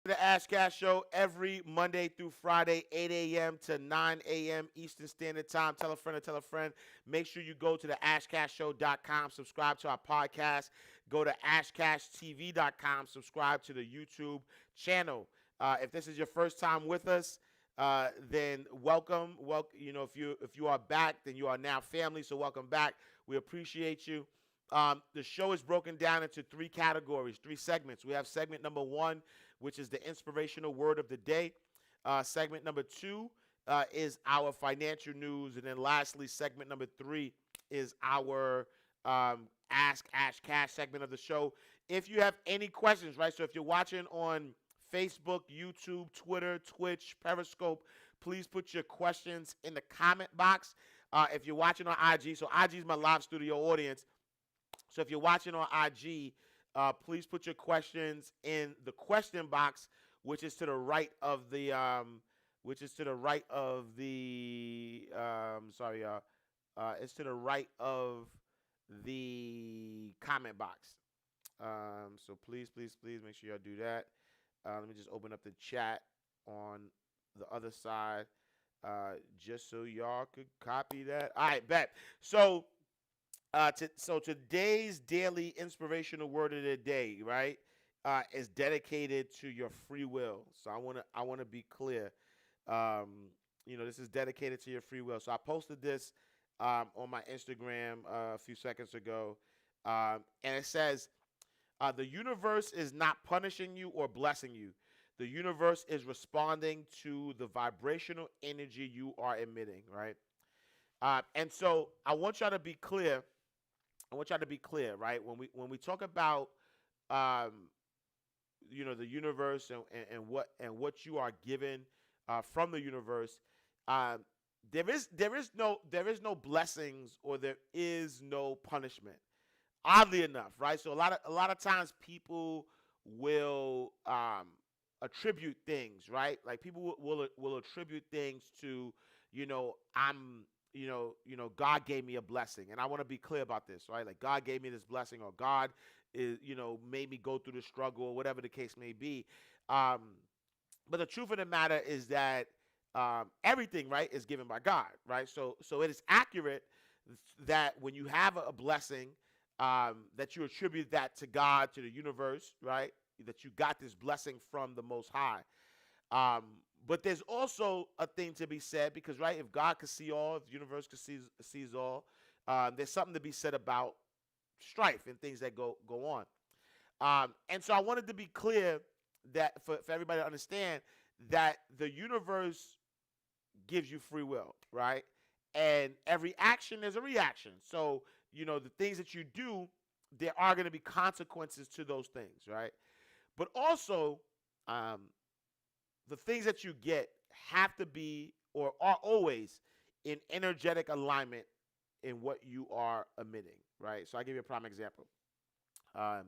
The Ash Cash Show every Monday through Friday, 8 a.m. to 9 a.m. Eastern Standard Time. Tell a friend to tell a friend. Make sure you go to the ashcashshow.com, subscribe to our podcast. Go to ashcashtv.com, subscribe to the YouTube channel. If this is your first time with us, then welcome. If you are back, then you are now family. So welcome back. We appreciate you. The show is broken down into three categories, three segments. We have segment number one, which is the inspirational word of the day. Segment number two is our financial news. And then lastly, segment number three is our Ask Ash Cash segment of the show. If you have any questions, right? So if you're watching on Facebook, YouTube, Twitter, Twitch, Periscope, please put your questions in the comment box. If you're watching on IG, so IG is my live studio audience. So if you're watching on IG, please put your questions in the question box, which is to the right of the sorry, y'all. It's to the right of the comment box. So please make sure y'all do that. Let me just open up the chat on the other side, just so y'all could copy that. All right, bet. So today's daily inspirational word of the day, right, is dedicated to your free will. So I wanna be clear. This is dedicated to your free will. So I posted this on my Instagram a few seconds ago, and it says, "The universe is not punishing you or blessing you. The universe is responding to the vibrational energy you are emitting." Right. And so I want y'all to be clear, right? When we talk about um, the universe and what you are given from the universe, um, there is no blessings or there is no punishment. Oddly enough, right? So a lot of times people will attribute things, right? Like people will attribute things to, I'm God gave me a blessing, and I want to be clear about this, right? Like God gave me this blessing, or God is made me go through the struggle, or whatever the case may be. Um, but the truth of the matter is that everything, right, is given by God, right? So it is accurate that when you have a blessing, that you attribute that to God, to the universe, right? That you got this blessing from the Most High. Um, but there's also a thing to be said because, right, if God could see all, if the universe could sees all, there's something to be said about strife and things that go on. And so I wanted to be clear that for everybody to understand that the universe gives you free will, right? And every action is a reaction. So, the things that you do, there are going to be consequences to those things, right? But also, um, the things that you get have to be or are always in energetic alignment in what you are emitting, right? So I give you a prime example. Um,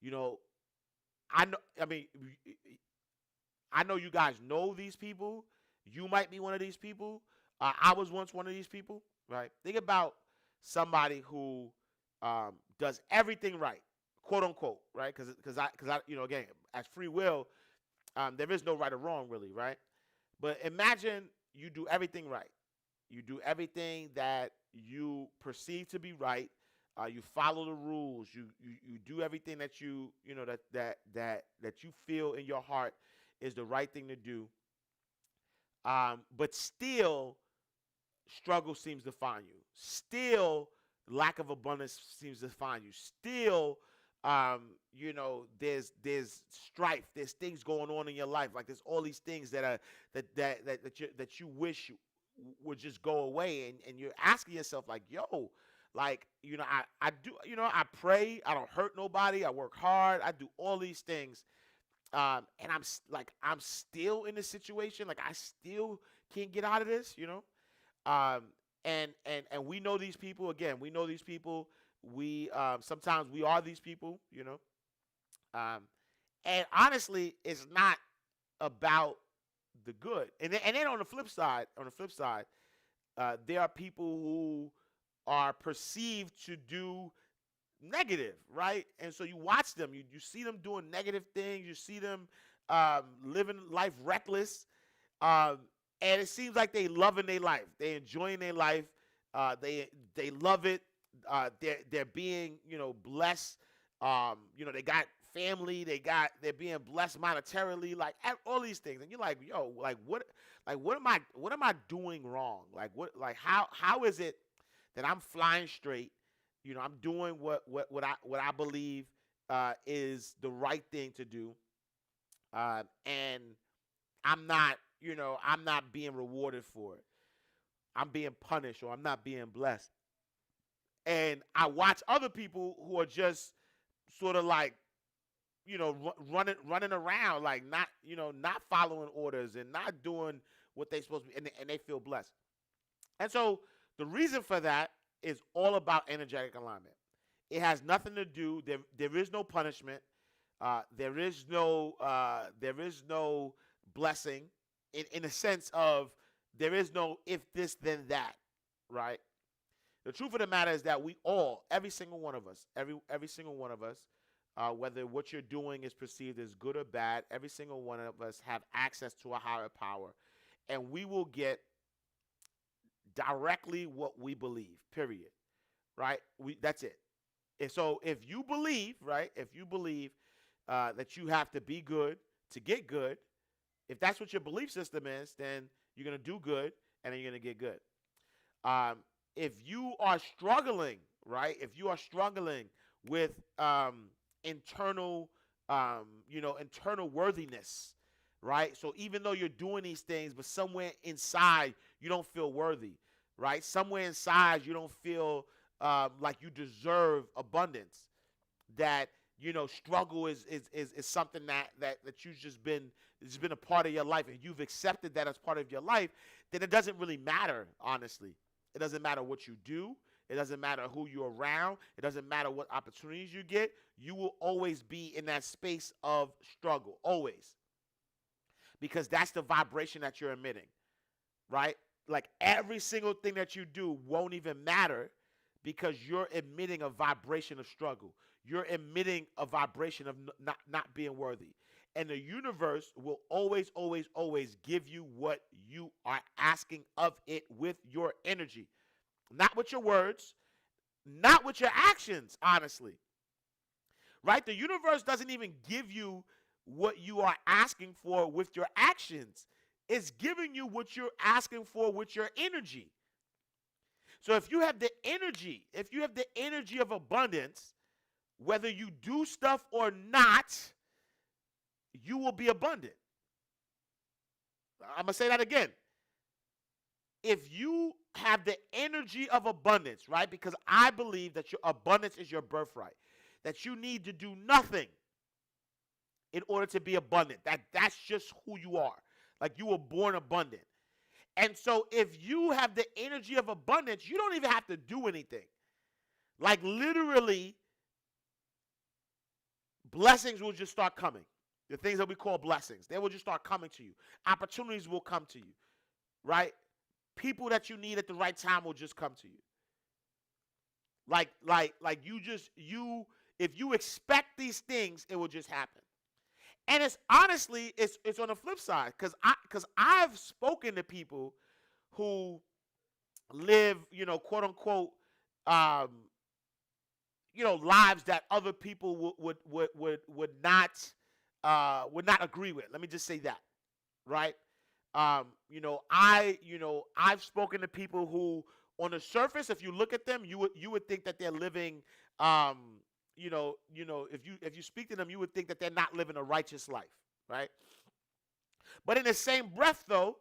you know, I know. I mean, I know you guys know these people. You might be one of these people. I was once one of these people, right? Think about somebody who does everything right, quote unquote, right? Because again, as free will, there is no right or wrong, really, right? But imagine you do everything right. You do everything that you perceive to be right. You follow the rules. You do everything that that you feel in your heart is the right thing to do. But still, struggle seems to find you. Still, lack of abundance seems to find you. Still, there's strife. There's things going on in your life. Like there's all these things that you wish would just go away, and you're asking yourself like, yo, like I do, I pray. I don't hurt nobody. I work hard. I do all these things. And I'm still in this situation. Like I still can't get out of this. Um, and we know these people. Again, we know these people. We sometimes we are these people. Um, and honestly, it's not about the good. And then on the flip side, there are people who are perceived to do negative, right? And so you watch them, you see them doing negative things, you see them living life reckless, um, and it seems like they loving their life. They enjoying their life. They love it. They're being blessed. They got family. They're being blessed monetarily. Like all these things, and you're like, yo, what am I doing wrong? How is it that I'm flying straight? I'm doing what I believe is the right thing to do, and I'm not being rewarded for it. I'm being punished, or I'm not being blessed. And I watch other people who are just sort of like, running around, like not following orders and not doing what they supposed to be, and they feel blessed. And so the reason for that is all about energetic alignment. It has nothing to do. There is no punishment. There is no blessing in a sense of there is no if this then that, right? The truth of the matter is that we all, every single one of us, every single one of us, whether what you're doing is perceived as good or bad, every single one of us have access to a higher power, and we will get directly what we believe. Period. Right? That's it. And so if you believe, right, that you have to be good to get good, if that's what your belief system is, then you're gonna do good, and then you're gonna get good. If you are struggling, right? If you are struggling with internal, internal worthiness, right? So even though you're doing these things, but somewhere inside you don't feel worthy, right? Somewhere inside you don't feel like you deserve abundance. That struggle is something that you've just been it's been a part of your life, and you've accepted that as part of your life. Then it doesn't really matter, honestly. It doesn't matter what you do. It doesn't matter who you're around. It doesn't matter what opportunities you get. You will always be in that space of struggle, always. Because that's the vibration that you're emitting, right? Like every single thing that you do won't even matter because you're emitting a vibration of struggle. You're emitting a vibration of not being worthy. And the universe will always, always, always give you what you are asking of it with your energy. Not with your words, not with your actions, honestly. Right? The universe doesn't even give you what you are asking for with your actions. It's giving you what you're asking for with your energy. So if you have the energy of abundance, whether you do stuff or not, you will be abundant. I'm going to say that again. If you have the energy of abundance, right? Because I believe that your abundance is your birthright. That you need to do nothing in order to be abundant. That's just who you are. Like you were born abundant. And so if you have the energy of abundance, you don't even have to do anything. Like literally, blessings will just start coming. The things that we call blessings, they will just start coming to you. Opportunities will come to you, right? People that you need at the right time will just come to you. Like if you expect these things, it will just happen. And it's honestly, it's on the flip side, because I've spoken to people who live, quote unquote, lives that other people would not agree with. Let me just say that, right? I've spoken to people who, on the surface, if you look at them, you would think that they're living, if you speak to them, you would think that they're not living a righteous life, right? But in the same breath, though,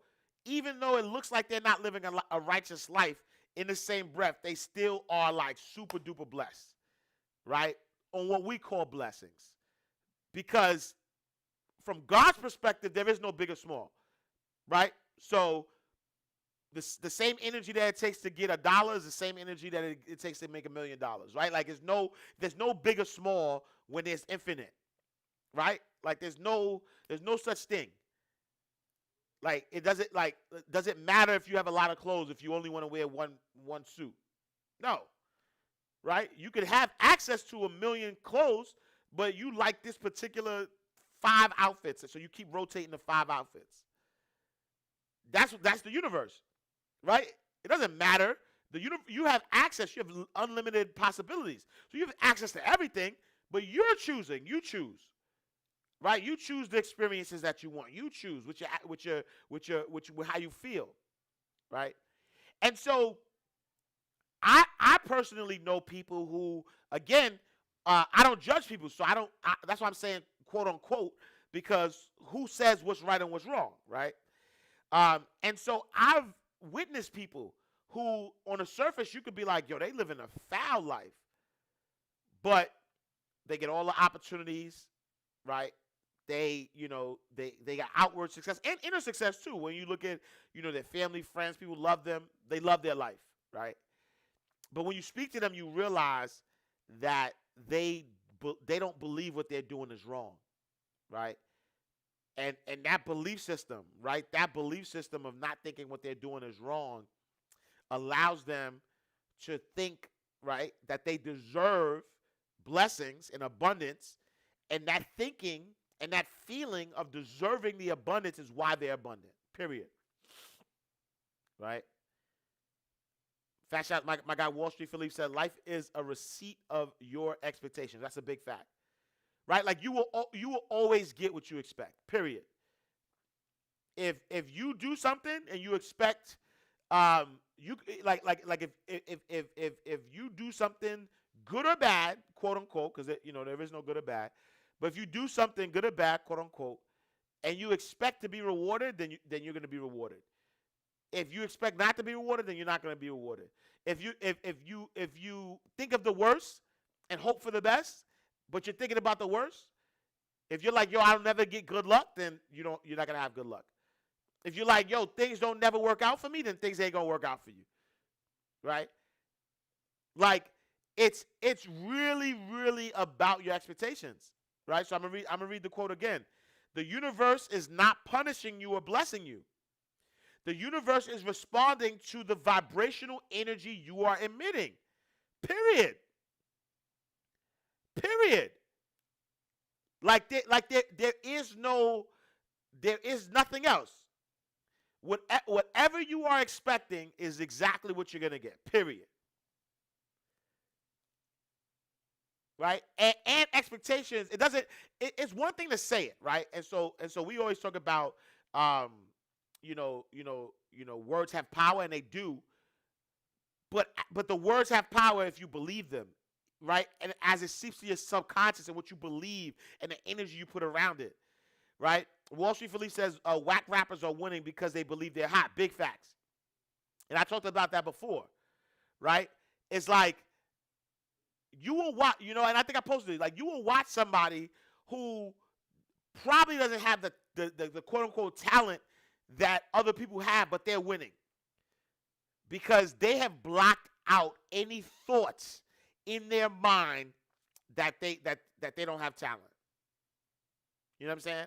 even though it looks like they're not living a righteous life, in the same breath, they still are like super duper blessed, right? On what we call blessings. Because from God's perspective, there is no big or small, right? So the same energy that it takes to get $1 is the same energy that it takes to make $1 million, right? Like there's no big or small when there's infinite, right? Like there's no such thing. Like it doesn't matter if you have a lot of clothes if you only want to wear one suit. No. Right? You could have access to 1 million clothes, but you like this particular 5 outfits, so you keep rotating the 5 outfits. That's the universe, right? It doesn't matter. You have access. You have unlimited possibilities. So you have access to everything, but you're choosing. You choose, right? You choose the experiences that you want. You choose how you feel, right? And so I personally know people who, again, I don't judge people, so that's why I'm saying quote unquote, because who says what's right and what's wrong, right? And so I've witnessed people who, on the surface, you could be like, yo, they live in a foul life, but they get all the opportunities, right? They got outward success and inner success too. When you look at, their family, friends, people love them. They love their life, right? But when you speak to them, you realize that they don't believe what they're doing is wrong, right? And that belief system, right? That belief system of not thinking what they're doing is wrong allows them to think, right, that they deserve blessings and abundance, and that thinking and that feeling of deserving the abundance is why they're abundant, period. Right? Fat shot, my guy Wall Street Philippe said, life is a receipt of your expectations. That's a big fact. Right? Like you will always get what you expect, period. If you do something and you expect you like if you do something good or bad, quote unquote, because there is no good or bad, but if you do something good or bad, quote unquote, and you expect to be rewarded, then you're going to be rewarded. If you expect not to be rewarded, then you're not going to be rewarded. If you think of the worst and hope for the best, but you're thinking about the worst, if you're like, yo, I'll never get good luck, then you're not going to have good luck. If you're like, yo, things don't never work out for me, then things ain't going to work out for you. Right? Like, it's really, really about your expectations. Right? So I'm going to read the quote again. The universe is not punishing you or blessing you. The universe is responding to the vibrational energy you are emitting. Period. Period. There is nothing else. Whatever you are expecting is exactly what you're going to get, period. Right? And expectations, it's one thing to say it, right? And so we always talk about, words have power, and they do. But the words have power if you believe them, right? And as it seeps to your subconscious and what you believe and the energy you put around it, right? Wall Street Philippe says whack rappers are winning because they believe they're hot. Big facts. And I talked about that before, right? It's like you will watch, and I think I posted it, like you will watch somebody who probably doesn't have the quote-unquote talent that other people have, but they're winning because they have blocked out any thoughts in their mind that they don't have talent. You know what I'm saying?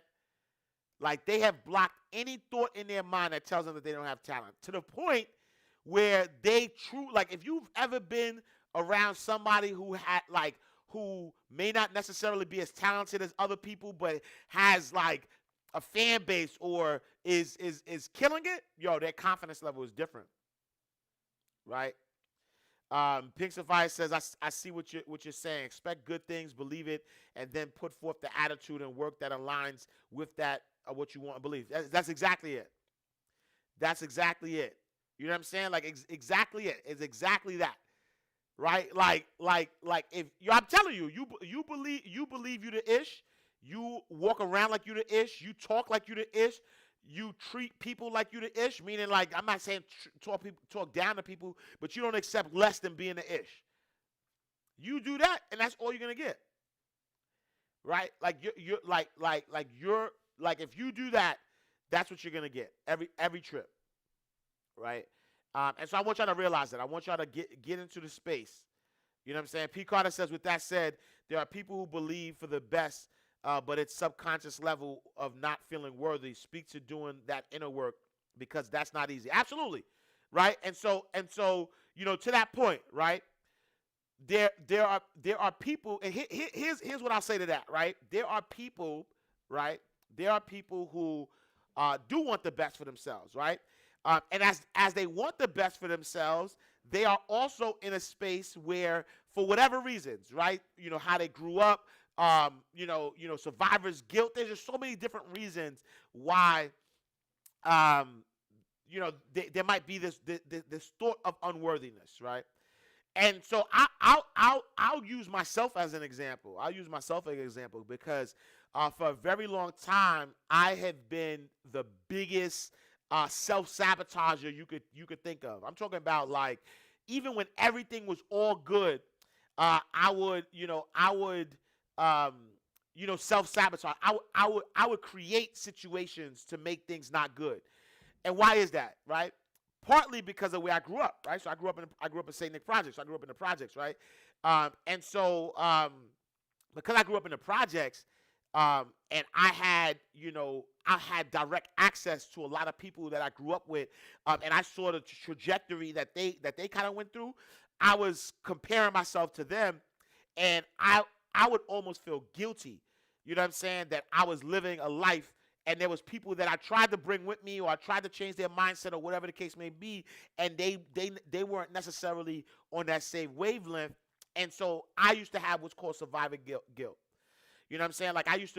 Like they have blocked any thought in their mind that tells them that they don't have talent, to the point where like if you've ever been around somebody who may not necessarily be as talented as other people, but has like a fan base or is killing it, yo, their confidence level is different, right? Pink Sapphire says, I see what you're saying. Expect good things, believe it, and then put forth the attitude and work that aligns with that what you want to believe. That's exactly it. That's exactly it. You know what I'm saying? Like exactly it. It's exactly that. Right? Like if I'm telling you, you believe you the ish. You walk around like you the ish. You talk like you the ish. You treat people like you the ish. Meaning, like, I'm not saying talk down to people, but you don't accept less than being the ish. You do that, and that's all you're gonna get. Right? Like you're if you do that, that's what you're gonna get every trip. Right? And so I want y'all to realize that. I want y'all to get into the space. You know what I'm saying? P. Carter says, with that said, there are people who believe for the best, but it's subconscious level of not feeling worthy. Speak to doing that inner work, because that's not easy. Absolutely. Right? And so, to that point, right? There are people, and here's what I'll say to that, right? There are people right? There are people who do want the best for themselves, right? And as they want the best for themselves, they are also in a space where, for whatever reasons, right? How they grew up, survivor's guilt. There's just so many different reasons why, um, there might be this thought of unworthiness, right? And so I'll use myself as an example. I'll use myself as an example because for a very long time I have been the biggest self-sabotager you could think of. I'm talking about, like, even when everything was all good, I would self-sabotage. I would create situations to make things not good. And why is that, right? Partly because of where I grew up, right? So I grew up in St. Nick Projects. So I grew up in the projects, right? And so because I grew up in the projects, and I had direct access to a lot of people that I grew up with, and I saw the trajectory that they kind of went through. I was comparing myself to them, and I would almost feel guilty. You know what I'm saying? That I was living a life, and there was people that I tried to bring with me, or I tried to change their mindset, or whatever the case may be, and they weren't necessarily on that same wavelength. And so I used to have what's called survivor guilt. You know what I'm saying? Like, I used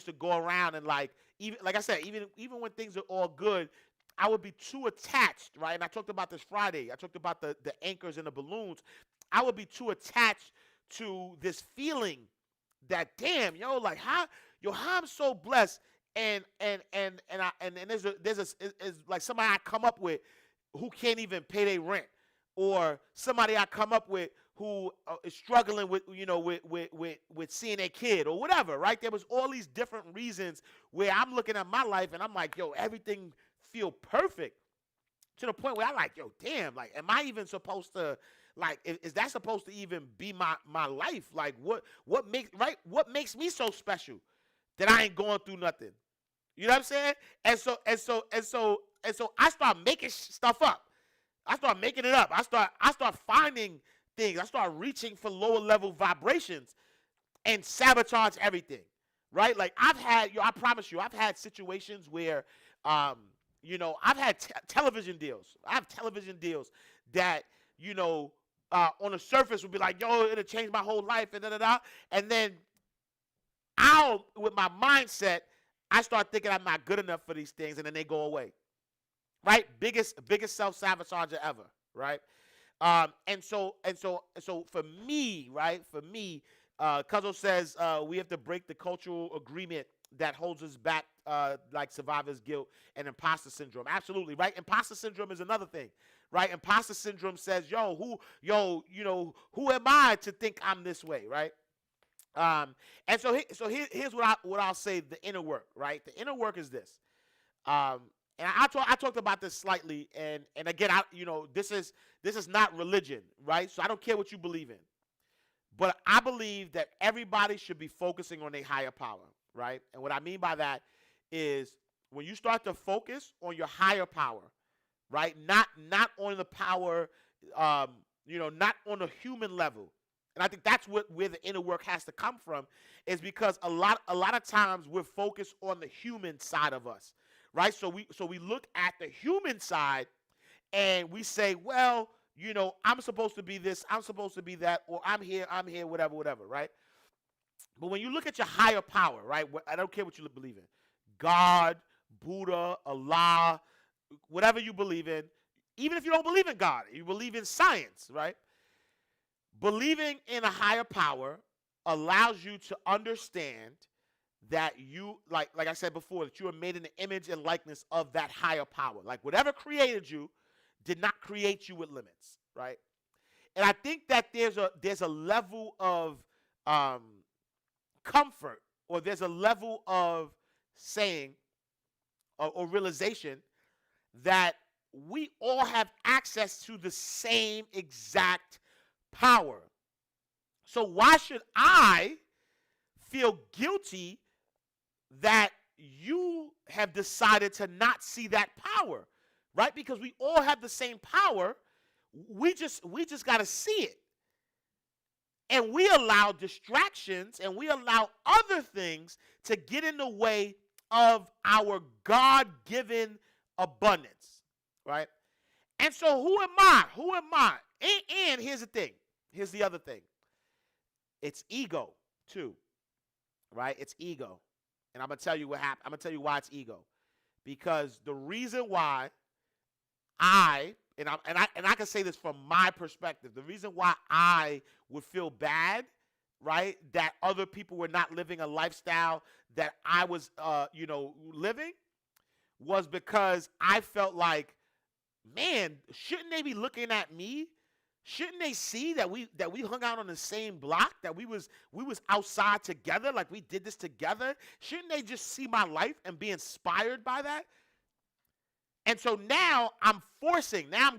to go around and, like, even like I said, even when things are all good, I would be too attached, right? And I talked about this Friday. I talked about the anchors and the balloons. I would be too attached to this feeling that, damn, like, how I'm so blessed, and there's like somebody I come up with who can't even pay their rent, or somebody I come up with who is struggling with with seeing their kid or whatever, right? There was all these different reasons where I'm looking at my life and I'm like, yo, everything feel perfect, to the point where I'm like, yo, damn, like, am I even supposed to, like, is that supposed to even be my life? Like, what makes me so special that I ain't going through nothing? You know what I'm saying? And so I start making stuff up. I start making it up. I start finding things. I start reaching for lower level vibrations and sabotage everything, right? Like, I promise you, I've had situations where, I've had television deals. I have television deals that, on the surface would be like, yo, it'll change my whole life, and da-da-da. And then with my mindset, I start thinking I'm not good enough for these things, and then they go away, right? Biggest self-sabotager ever, right? And so for me, right? For me, Cuzzo says we have to break the cultural agreement that holds us back, like survivor's guilt and imposter syndrome. Absolutely, right? Imposter syndrome is another thing, right? Imposter syndrome says, who am I to think I'm this way, right? And so here's what I'll say: the inner work, right? The inner work is this. And I talked about this slightly, and again, this is not religion, right? So I don't care what you believe in, but I believe that everybody should be focusing on their higher power, right? And what I mean by that is, when you start to focus on your higher power, right? Not on the power, not on a human level. And I think that's where the inner work has to come from, is because a lot of times we're focused on the human side of us, right? So we look at the human side and we say, well, I'm supposed to be this, I'm supposed to be that, or I'm here, whatever, right? But when you look at your higher power, right? I don't care what you believe in, God, Buddha, Allah, whatever you believe in, even if you don't believe in God, you believe in science, right? Believing in a higher power allows you to understand that you, like I said before, that you are made in the image and likeness of that higher power. Like, whatever created you did not create you with limits, right? And I think that there's a level of comfort, or there's a level of saying or realization that we all have access to the same exact power. So why should I feel guilty that you have decided to not see that power, right? Because we all have the same power. We just got to see it. And we allow distractions and we allow other things to get in the way of our God-given abundance, right? And so who am I? Who am I? And here's the thing. Here's the other thing. It's ego, too, right? It's ego. And I'm going to tell you what happened. I'm going to tell you why it's ego. Because the reason why I can say this from my perspective, the reason why I would feel bad, right, that other people were not living a lifestyle that I was, living, was because I felt like, man, shouldn't they be looking at me? Shouldn't they see that we hung out on the same block, that we was outside together, like we did this together? Shouldn't they just see my life and be inspired by that? And so now I'm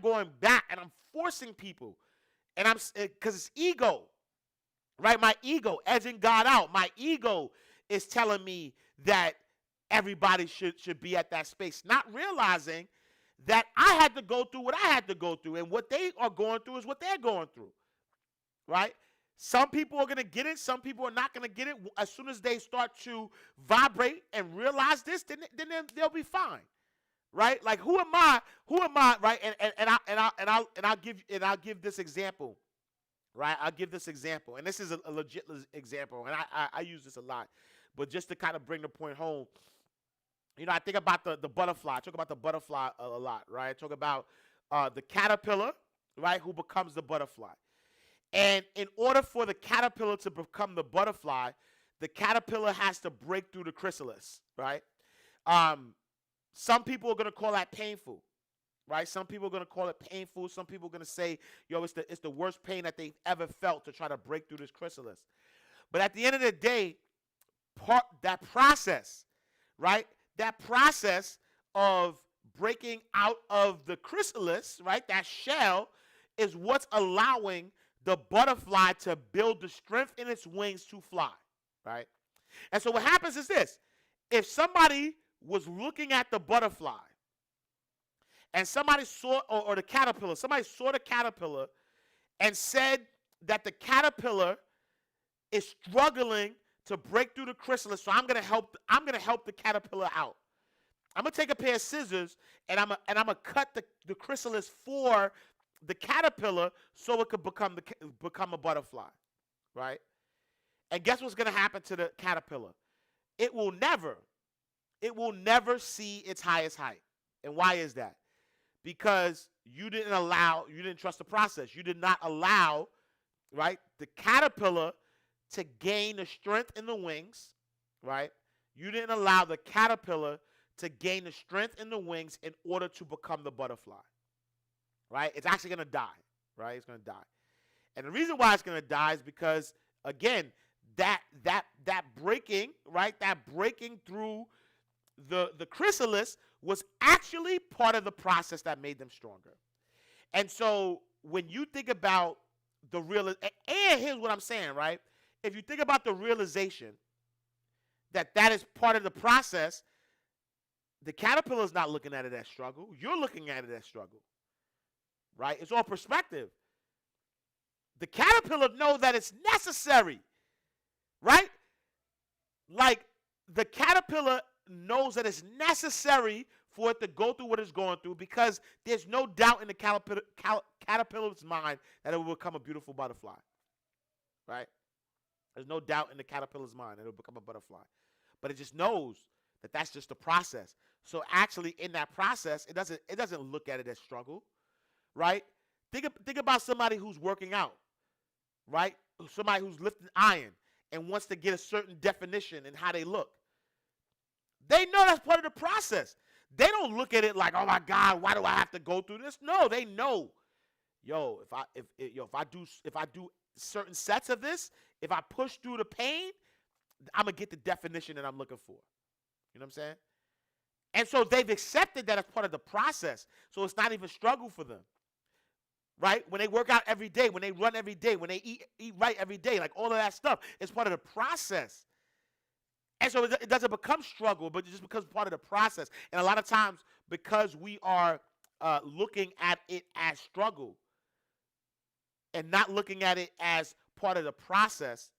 going back and I'm forcing people, and because it's ego, right? My ego edging God out. My ego is telling me that everybody should be at that space, not realizing that I had to go through what I had to go through, and what they are going through is what they're going through, right? Some people are going to get it. Some people are not going to get it. As soon as they start to vibrate and realize this, then they'll be fine, right? Like, who am I? Right? I'll give this example, right? I'll give this example, and this is a legit example, and I use this a lot, but just to kind of bring the point home. I think about the butterfly. I talk about the butterfly a lot, right? I talk about the caterpillar, right, who becomes the butterfly. And in order for the caterpillar to become the butterfly, the caterpillar has to break through the chrysalis, right? Some people are going to call that painful, right? Some people are going to call it painful. Some people are going to say, it's the worst pain that they've ever felt to try to break through this chrysalis. But at the end of the day, that process, right? That process of breaking out of the chrysalis, right, that shell, is what's allowing the butterfly to build the strength in its wings to fly, right? And so what happens is this. If somebody was looking at the butterfly and somebody saw, or the caterpillar, somebody saw the caterpillar and said that the caterpillar is struggling to break through the chrysalis, so I'm gonna help the caterpillar out. I'm gonna take a pair of scissors and I'm gonna cut the chrysalis for the caterpillar so it could become a butterfly, right? And guess what's gonna happen to the caterpillar? It will never see its highest height. And why is that? Because you didn't trust the process. You did not allow, right, the caterpillar to gain the strength in the wings, right? You didn't allow the caterpillar to gain the strength in the wings in order to become the butterfly, right? It's actually going to die, right? It's going to die. And the reason why it's going to die is because, again, that breaking, right, that breaking through the chrysalis was actually part of the process that made them stronger. And so when you think about the real, and here's what I'm saying, right? If you think about the realization that is part of the process, the caterpillar's not looking at it as struggle. You're looking at it as struggle, right? It's all perspective. The caterpillar knows that it's necessary, right? Like, the caterpillar knows that it's necessary for it to go through what it's going through, because there's no doubt in the caterpillar's mind that it will become a beautiful butterfly, right? There's no doubt in the caterpillar's mind that it will become a butterfly. But it just knows that that's just the process. So actually, in that process, it doesn't look at it as struggle, right? Think about somebody who's working out, right? Somebody who's lifting iron and wants to get a certain definition in how they look. They know that's part of the process. They don't look at it like, oh my God, why do I have to go through this? No, they know, if I do certain sets of this, if I push through the pain, I'm gonna get the definition that I'm looking for. You know what I'm saying? And so they've accepted that as part of the process. So it's not even struggle for them, right? When they work out every day, when they run every day, when they eat right every day, like all of that stuff, it's part of the process. And so it doesn't become struggle, but it just becomes part of the process. And a lot of times, because we are looking at it as struggle and not looking at it as part of the process,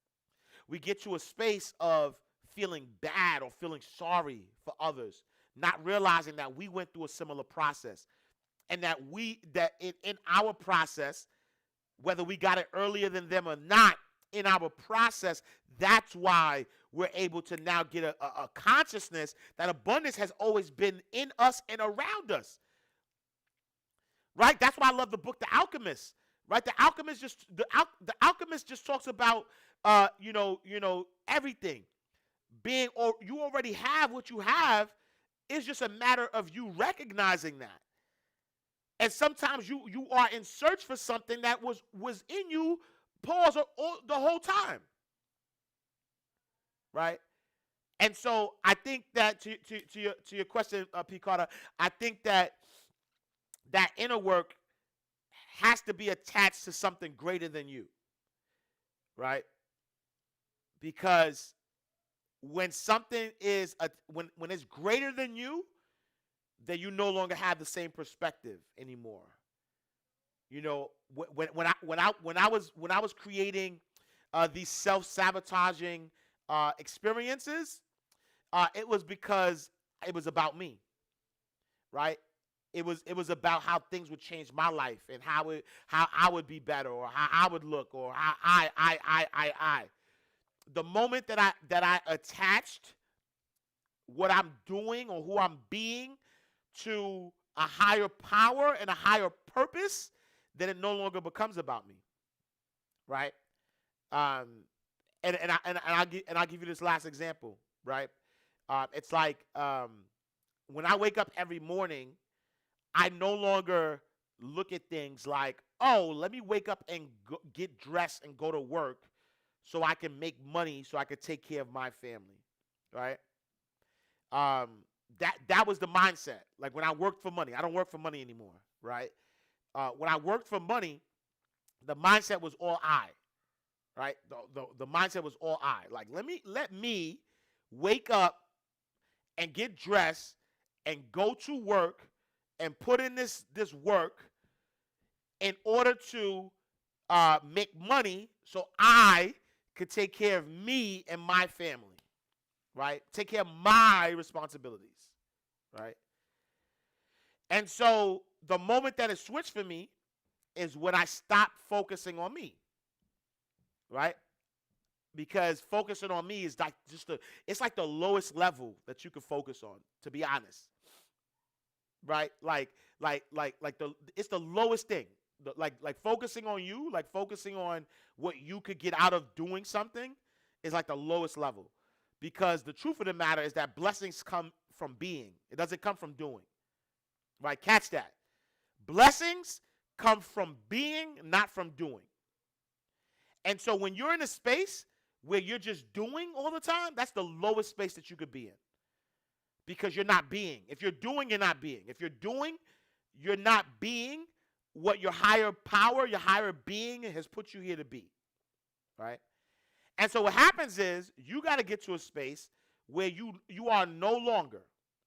we get to a space of feeling bad or feeling sorry for others, not realizing that we went through a similar process, and that in our process, whether we got it earlier than them or not, in our process, that's why we're able to now get a consciousness that abundance has always been in us and around us. Right? That's why I love the book The Alchemist. Right? The Alchemist just talks about everything being, or you already have what you have. It's just a matter of you recognizing that. And sometimes you are in search for something that was in you, pause, or the whole time. Right? And so I think that to your question, P. Carter, I think that inner work has to be attached to something greater than you. Right? Because when something is when it's greater than you, then you no longer have the same perspective anymore. You know, when I was creating these self-sabotaging experiences, it was because it was about me, right? It was about how things would change my life and how I would be better, or how I would look, or how I. The moment that I attached what I'm doing or who I'm being to a higher power and a higher purpose, then it no longer becomes about me, right? And I'll give you this last example, right? It's like when I wake up every morning, I no longer look at things like, oh, let me wake up and get dressed and go to work so I can make money so I can take care of my family, right? That was the mindset. Like when I worked for money, I don't work for money anymore, right? When I worked for money, the mindset was all I, right? The mindset was all I. Like let me wake up and get dressed and go to work and put in this work in order to make money so I could take care of me and my family, right? Take care of my responsibilities, right? And so the moment that it switched for me is when I stopped focusing on me, right? Because focusing on me is like it's like the lowest level that you can focus on, to be honest, right? It's the lowest thing. Like focusing on you, like focusing on what you could get out of doing something is like the lowest level. Because the truth of the matter is that blessings come from being. It doesn't come from doing. Right? Catch that. Blessings come from being, not from doing. And so when you're in a space where you're just doing all the time, that's the lowest space that you could be in. Because you're not being. If you're doing, you're not being. If you're doing, you're not being what your higher power, your higher being has put you here to be. Right? And so what happens is you got to get to a space where you are no longer,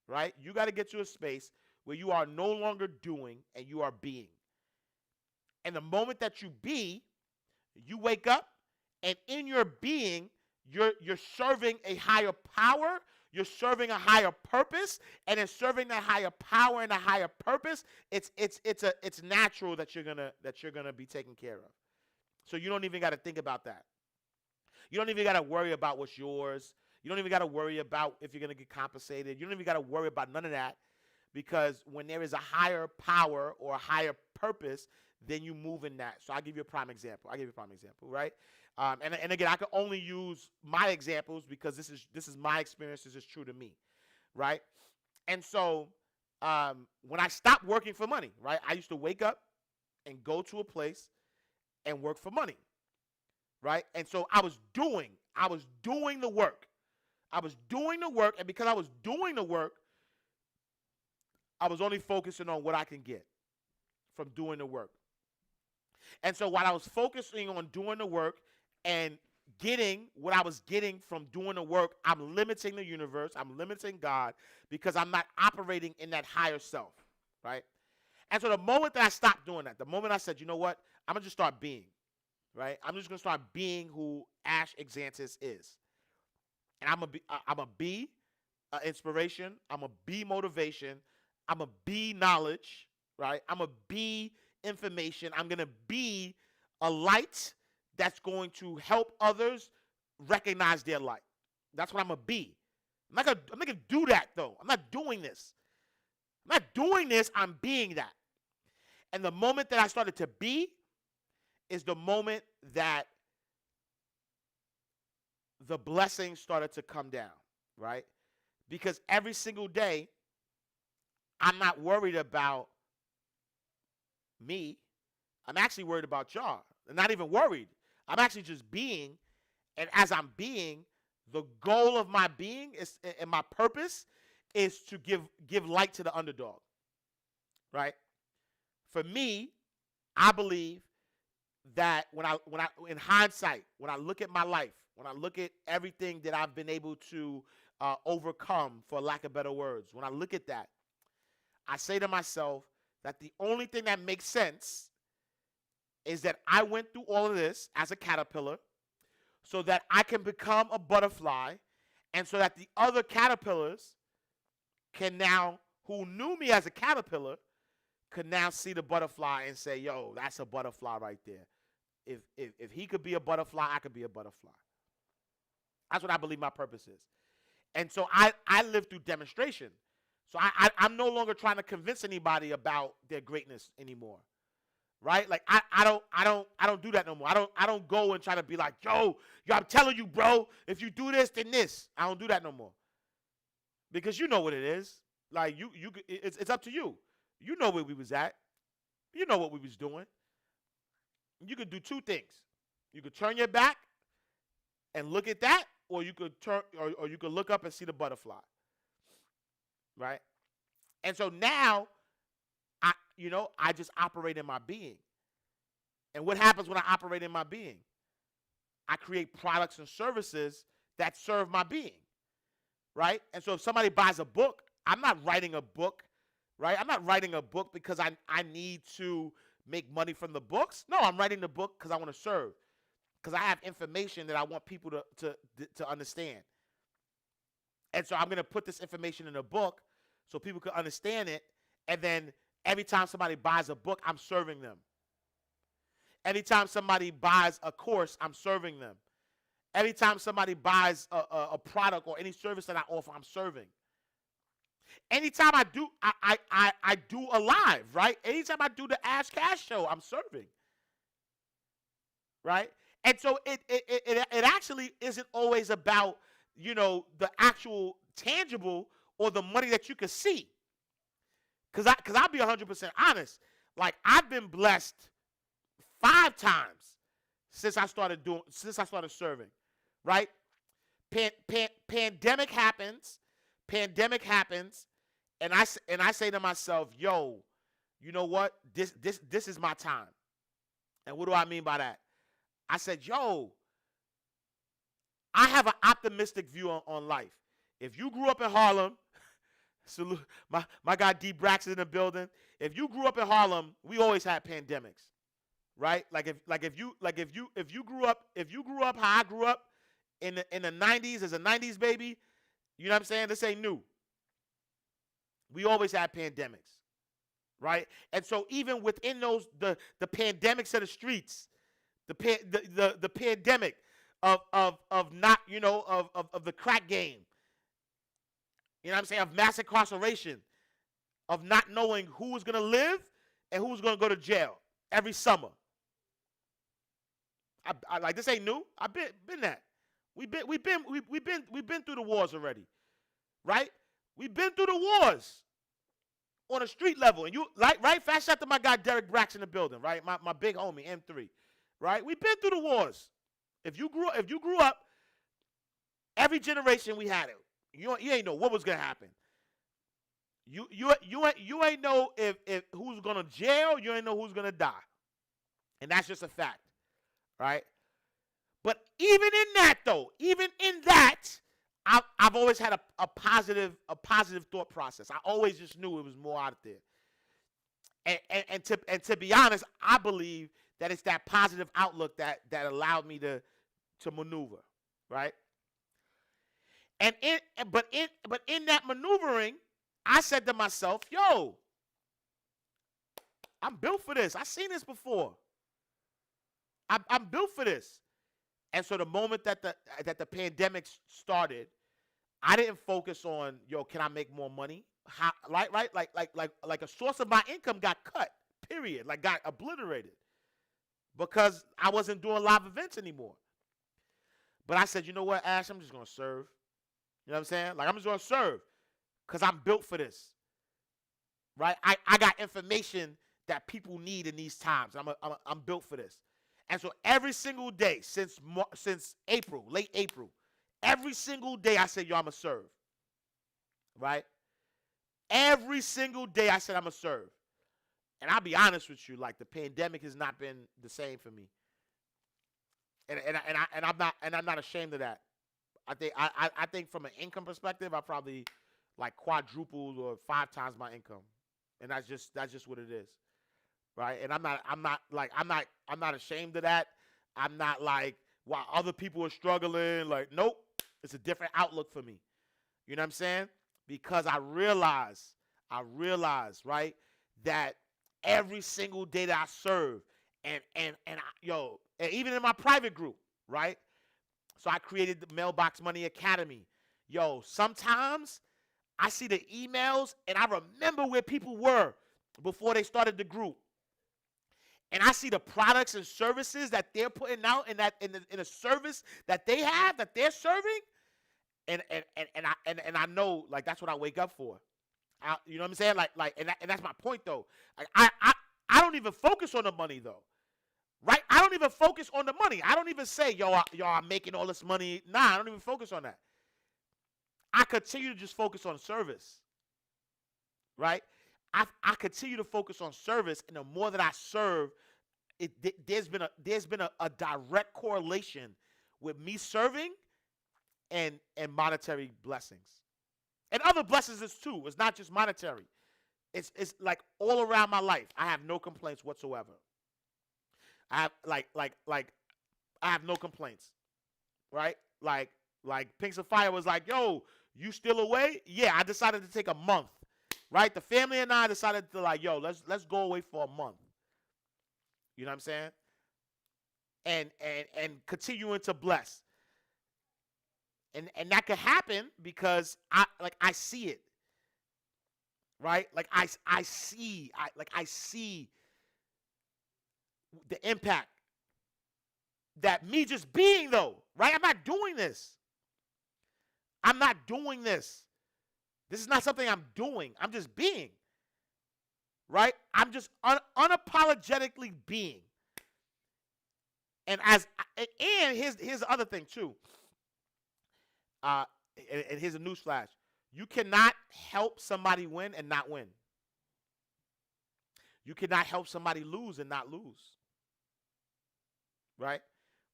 right? You got to get to a space where you are no longer doing and you are being. And the moment that you be, you wake up, and in your being, you're serving a higher power, you're serving a higher purpose, and in serving that higher power and a higher purpose, it's natural that you're gonna be taken care of. So you don't even got to think about that. You don't even got to worry about what's yours. You don't even got to worry about if you're going to get compensated. You don't even got to worry about none of that, because when there is a higher power or a higher purpose, then you move in that. So I'll give you a prime example. Right? And again, I can only use my examples because this is my experience. This is true to me, right? And so when I stopped working for money, right, I used to wake up and go to a place and work for money. Right? And so I was doing the work. And because I was doing the work, I was only focusing on what I can get from doing the work. And so while I was focusing on doing the work and getting what I was getting from doing the work, I'm limiting the universe, I'm limiting God, because I'm not operating in that higher self, right? And so the moment that I stopped doing that, the moment I said, you know what, I'm going to just start being. right? I'm just gonna start being who Ash Exantis is, and I'm a be inspiration. I'm a be motivation. I'm a be knowledge, right? I'm a be information. I'm gonna be a light that's going to help others recognize their light. That's what I'm gonna be. I'm not gonna do that though. I'm not doing this. I'm not doing this. I'm being that. And the moment that I started to be is the moment that the blessings started to come down, right? Because every single day, I'm not worried about me. I'm actually worried about y'all. I'm not even worried. I'm actually just being. And as I'm being, the goal of my being is, and my purpose is to give light to the underdog, right? For me, I believe that when I in hindsight, when I look at my life, when I look at everything that I've been able to overcome, for lack of better words, when I look at that, I say to myself that the only thing that makes sense is that I went through all of this as a caterpillar so that I can become a butterfly, and so that the other caterpillars can now, who knew me as a caterpillar, could now see the butterfly and say, yo, that's a butterfly right there. If he could be a butterfly, I could be a butterfly. That's what I believe my purpose is. And so I live through demonstration. So I'm no longer trying to convince anybody about their greatness anymore. Right? Like I don't do that no more. I don't go and try to be like, yo, I'm telling you, bro, if you do this, then this. I don't do that no more. Because you know what it is. Like it's up to you. You know where we was at. You know what we was doing. You could do two things. You could turn your back and look at that, or you could or you could look up and see the butterfly. Right? And so now I just operate in my being. And what happens when I operate in my being? I create products and services that serve my being. Right? And so if somebody buys a book, I'm not writing a book, right? I'm not writing a book because I need to make money from the books. No, I'm writing the book because I want to serve. Because I have information that I want people to understand. And so I'm going to put this information in a book so people can understand it. And then every time somebody buys a book, I'm serving them. Every time somebody buys a course, I'm serving them. Every time somebody buys a product or any service that I offer, I'm serving. Anytime I do a live, right? Anytime I do the Ash Cash show, I'm serving. Right? And so it actually isn't always about, the actual tangible or the money that you can see. Cause I'll be 100% honest. Like, I've been blessed 5 times since I started serving, right? Pandemic happens, and I say to myself, yo, you know what? This is my time. And what do I mean by that? I said, yo, I have an optimistic view on life. If you grew up in Harlem, salute my guy D Braxton in the building. If you grew up in Harlem, we always had pandemics, right? If you grew up how I grew up in the 90s as a 90s baby, you know what I'm saying? This ain't new. We always had pandemics, right? And so even within those the pandemics of the streets, the pandemic of not, of the crack game, you know what I'm saying, of mass incarceration, of not knowing who was going to live and who was going to go to jail every summer. I like, this ain't new. I've been that. We've been through the wars already, right? We've been through the wars on a street level, and right? Fast shout to my guy Derek Braxton in the building, right? My big homie M3, right? We've been through the wars. If you grew up, every generation we had it. You ain't know what was gonna happen. You ain't know if who's gonna jail. You ain't know who's gonna die, and that's just a fact, right? But even in that, though, I've always had a positive thought process. I always just knew it was more out there. And to be honest, I believe that it's that positive outlook that allowed me to maneuver, right? And but in that maneuvering, I said to myself, "Yo, I'm built for this. I've seen this before. I'm built for this." And so the moment that the pandemic started, I didn't focus on, yo, can I make more money? How, right? Like a source of my income got cut. Period. Like got obliterated because I wasn't doing live events anymore. But I said, you know what, Ash, I'm just gonna serve. You know what I'm saying? Like I'm just gonna serve because I'm built for this. Right? I got information that people need in these times. I'm built for this. And so every single day since April, late April, every single day I said, yo, I'm going to serve. Right? Every single day I said I'm going to serve. And I'll be honest with you, like the pandemic has not been the same for me. And I'm not ashamed of that. I think from an income perspective, I probably like quadrupled or 5 times my income. And that's just what it is. Right? And I'm not ashamed of that. I'm not like, while other people are struggling, like, nope, it's a different outlook for me. You know what I'm saying? Because I realize, right, that every single day that I serve, and even in my private group, right? So I created the Mailbox Money Academy. Yo, sometimes I see the emails and I remember where people were before they started the group. And I see the products and services that they're putting out in a service that they have, that they're serving, and I know, like, that's what I wake up for. You know what I'm saying? And that's my point though. Like, I don't even focus on the money though, right? I don't even focus on the money. I don't even say, yo, I'm making all this money. Nah, I don't even focus on that. I continue to just focus on service, right? I continue to focus on service, and the more that I serve, there's been a direct correlation with me serving and monetary blessings, and other blessings is too. It's not just monetary. It's like all around my life. I have no complaints whatsoever. I have I have no complaints, right? Like Pinks of Fire was like, yo, you still away? Yeah, I decided to take a month. Right? The family and I decided to, like, yo, let's go away for a month. You know what I'm saying? And continuing to bless. And that could happen because I see it. Right? Like I see the impact that me just being though, right? I'm not doing this. This is not something I'm doing. I'm just being. Right? I'm just unapologetically being. And here's the other thing too. And here's a news flash. You cannot help somebody win and not win. You cannot help somebody lose and not lose. Right?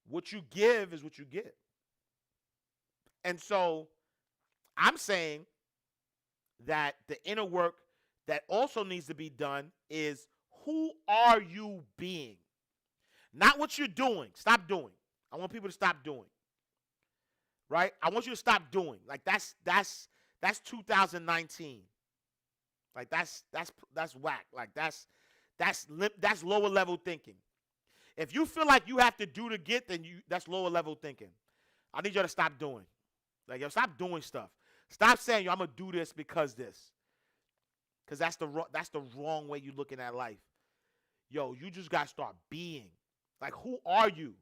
What you give is what you get. And so I'm saying that the inner work that also needs to be done is, who are you being? Not what you're doing. Stop doing. I want people to stop doing. Right? I want you to stop doing. Like that's 2019. Like that's whack. Like that's lower level thinking. If you feel like you have to do to get, then that's lower level thinking. I need you to stop doing. Like, yo, stop doing stuff. Stop saying, yo, I'm going to do this because this. Because that's the wrong way you're looking at life. Yo, you just got to start being. Like, who are you?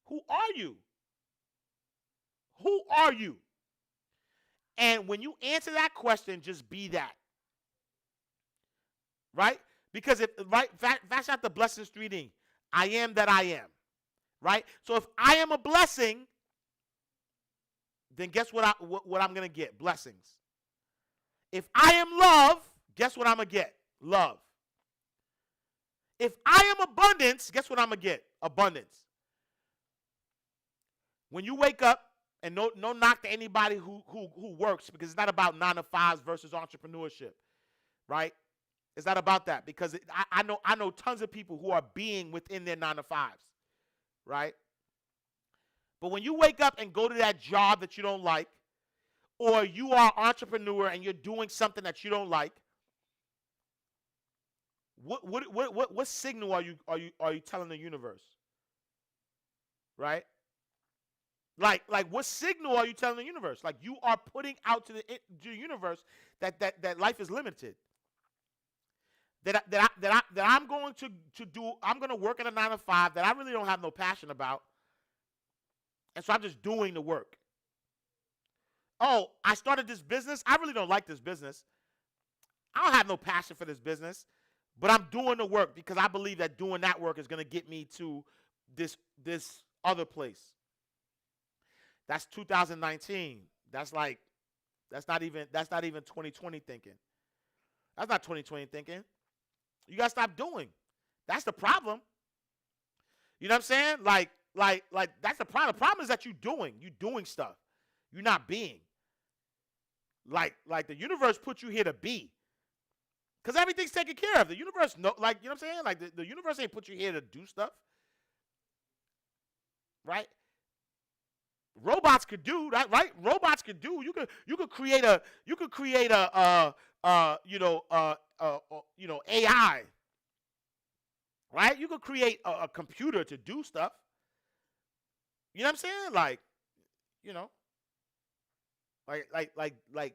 Who are you? Who are you? And when you answer that question, just be that. Right? Because that's not the blessings 3D. I am that I am. Right? So if I am a blessing, then guess what I'm going to get? Blessings. If I am love, guess what I'm going to get? Love. If I am abundance, guess what I'm going to get? Abundance. When you wake up, and no knock to anybody who works, because it's not about 9 to 5s versus entrepreneurship, right? It's not about that because I know tons of people who are being within their 9 to 5s, right? But when you wake up and go to that job that you don't like, or you are an entrepreneur and you're doing something that you don't like, what signal are you telling the universe, right? Like what signal are you telling the universe? Like you are putting out to the universe that life is limited. That I'm going to do. I'm going to work at a 9 to 5 that I really don't have no passion about, and so I'm just doing the work. Oh, I started this business. I really don't like this business. I don't have no passion for this business, but I'm doing the work because I believe that doing that work is going to get me to this other place. That's 2019. That's not even 2020 thinking. That's not 2020 thinking. You gotta stop doing. That's the problem. You know what I'm saying? Like that's the problem. The problem is that you're doing stuff. You're not being. Like the universe put you here to be. Because everything's taken care of. The universe, you know what I'm saying? Like the universe ain't put you here to do stuff. Right? Robots could do that, right? Robots could do. You could create a AI, right? You could create a computer to do stuff. You know what I'm saying? Like, you know, like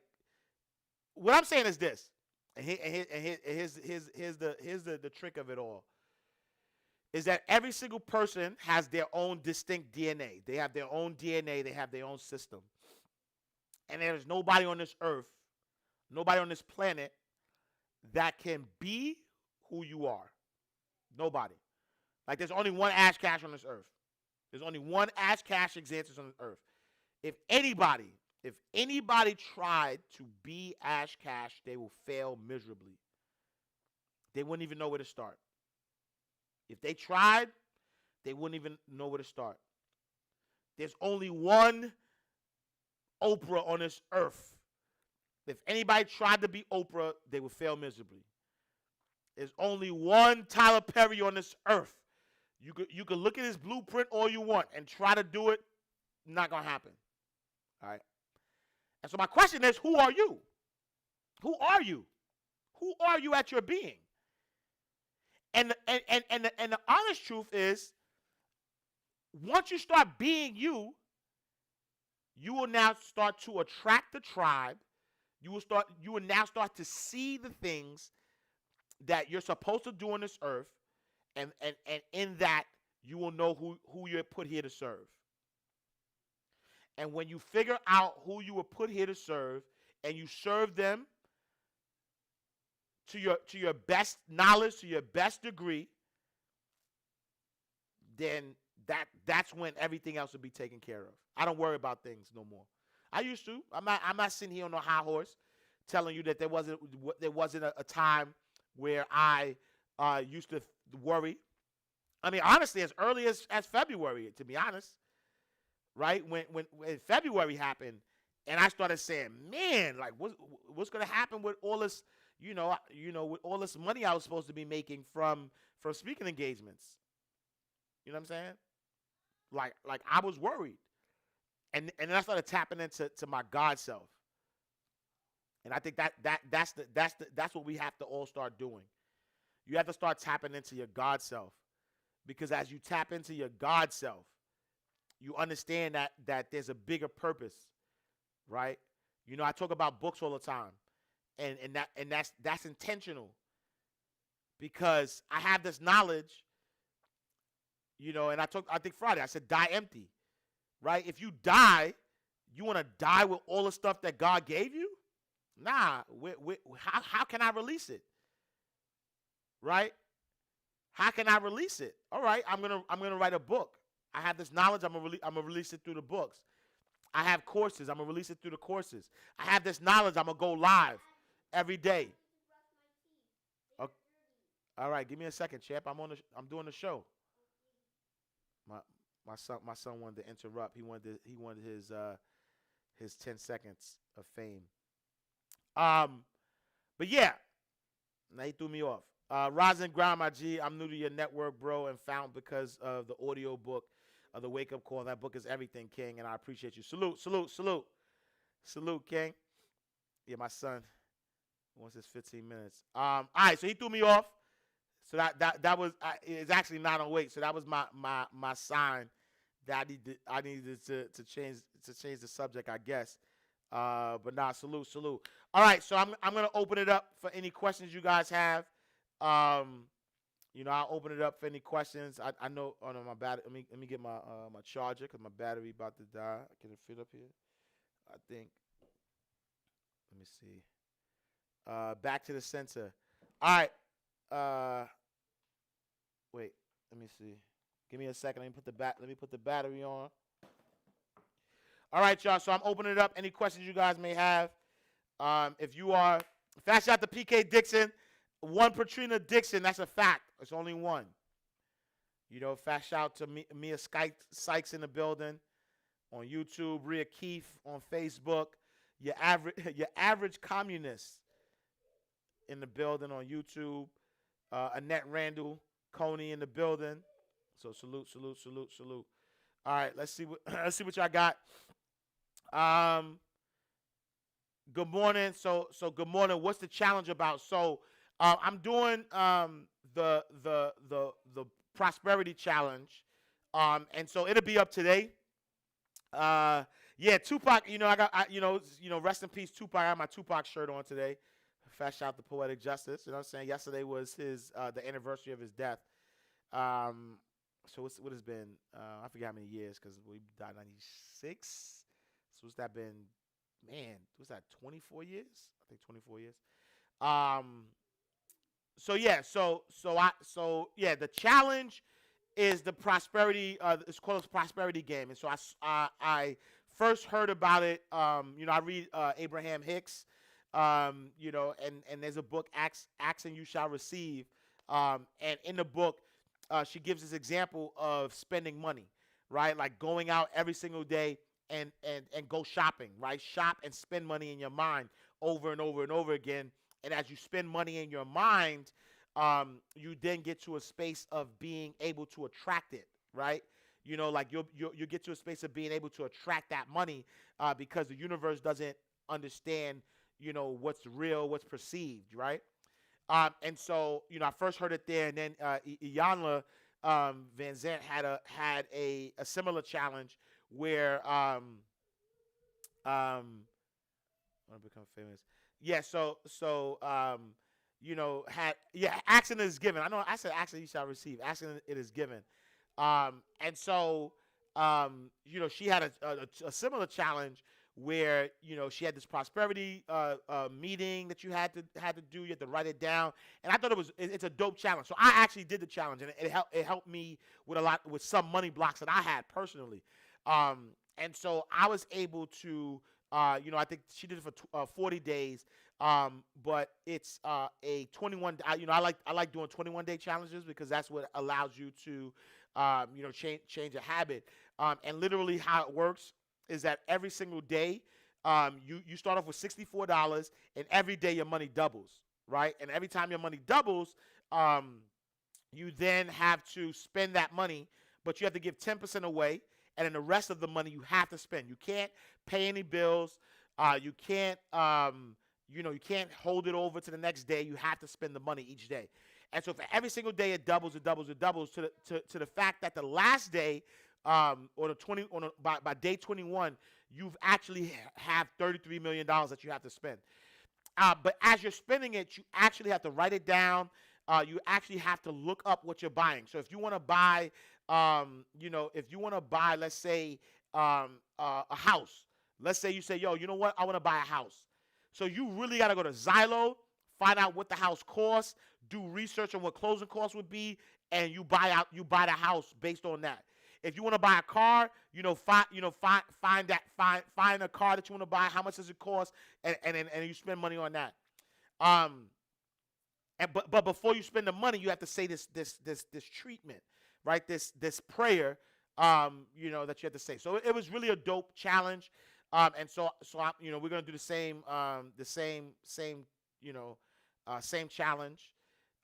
what I'm saying is this, and here's the trick of it all. Is that every single person has their own distinct DNA. They have their own DNA. They have their own system. And there's nobody on this earth, nobody on this planet that can be who you are. Nobody. Like there's only one Ash Cash on this earth. There's only one Ash Cash exists on this earth. If anybody tried to be Ash Cash, they will fail miserably. They wouldn't even know where to start. If they tried, they wouldn't even know where to start. There's only one Oprah on this earth. If anybody tried to be Oprah, they would fail miserably. There's only one Tyler Perry on this earth. You could look at his blueprint all you want and try to do it. Not going to happen. All right? And so my question is, who are you? Who are you? Who are you at your being? And the honest truth is, once you start being you, you will now start to attract the tribe. You will now start to see the things that you're supposed to do on this earth, and in that you will know who you're put here to serve. And when you figure out who you were put here to serve, and you serve them to your best knowledge, to your best degree, then that's when everything else will be taken care of. I don't worry about things no more. I used to. I'm not sitting here on a high horse telling you that there wasn't a time where I used to worry. I mean, honestly, as early as February, to be honest, right? When February happened, and I started saying, man, like what's going to happen with all this, with all this money I was supposed to be making from speaking engagements. You know what I'm saying? Like I was worried. And then I started tapping into my God self. And I think that's what we have to all start doing. You have to start tapping into your God self. Because as you tap into your God self, you understand that there's a bigger purpose, right? I talk about books all the time. And that's intentional. Because I have this knowledge, and I think Friday, I said die empty. Right? If you die, you want to die with all the stuff that God gave you? Nah. How can I release it? Right? How can I release it? All right, I'm gonna write a book. I have this knowledge. I'm gonna release it through the books. I have courses. I'm gonna release it through the courses. I have this knowledge. I'm gonna go live every day. Okay. All right, give me a second, champ. I'm doing the show. My son wanted to interrupt. He wanted his 10 seconds of fame. But yeah, Now he threw me off. Rise and Grind, my G. I'm new to your network, bro, and found because of the audio book of the Wake Up Call. That book is everything, King, and I appreciate you. Salute, salute, salute. Salute, King. Yeah, my son wants his 15 minutes. All right, so he threw me off. So that was it's actually not on weight. So that was my sign that I needed to change the subject, I guess. But nah, salute. All right, so I'm gonna open it up for any questions you guys have. I'll open it up for any questions. I know. Oh no, my battery. Let me get my my charger because my battery about to die. Can it fit up here? I think. Let me see. Back to the center. All right. Wait. Let me see. Give me a second. Let me put the battery on. All right, y'all. So I'm opening it up. Any questions you guys may have? If you are, fast shout to PK Dixon, one Patrina Dixon. That's a fact. It's only one. Fast shout to Mia Sykes in the building on YouTube. Rhea Keefe on Facebook. Your average communist in the building on YouTube. Annette Randall Coney in the building. So salute. All right, let's see what y'all got. Good morning. So good morning. What's the challenge about? So I'm doing the prosperity challenge, and so it'll be up today. Yeah, Tupac. Rest in peace, Tupac. I have my Tupac shirt on today. Fast shout to Poetic Justice. You know what I'm saying? Yesterday was the anniversary of his death. So what has been? I forget how many years because we died in '96. So what's that been? Man, was that 24 years? I think 24 years. The challenge is the prosperity. It's called a prosperity game, and so I first heard about it. I read Abraham Hicks. And there's a book, Ask and You Shall Receive. And in the book, she gives this example of spending money, right? Like going out every single day and go shopping, right? Shop and spend money in your mind over and over and over again. And as you spend money in your mind, you then get to a space of being able to attract it, right? You get to a space of being able to attract that money because the universe doesn't understand, what's real, what's perceived, right? And so, I first heard it there, and then Iyanla Van Zant had a similar challenge where I want to become famous. Yeah, action is given. I know I said action you shall receive. Action it is given. And so she had a similar challenge where she had this prosperity meeting that you had to do. You had to write it down, and I thought it's a dope challenge. So I actually did the challenge, and it helped me with some money blocks that I had personally. And so I was able to I think she did it for 40 days. But it's a 21. I like doing 21-day challenges because that's what allows you to change a habit. And literally how it works is that every single day, you start off with $64, and every day your money doubles, right? And every time your money doubles, you then have to spend that money, but you have to give 10% away, and then the rest of the money you have to spend. You can't pay any bills. You can't, you can't hold it over to the next day. You have to spend the money each day. And so for every single day, it doubles to the fact that the last day, by day 21, you've actually have $33 million that you have to spend. But as you're spending it, you actually have to write it down. You actually have to look up what you're buying. So if you want to buy, let's say, a house. Let's say you say, yo, you know what? I want to buy a house. So you really got to go to Zillow, find out what the house costs, do research on what closing costs would be, and you buy the house based on that. If you want to buy a car, find a car that you want to buy. How much does it cost? And you spend money on that. But before you spend the money, you have to say this treatment, right? This prayer, that you have to say. So it was really a dope challenge. And so we're gonna do the same, same challenge.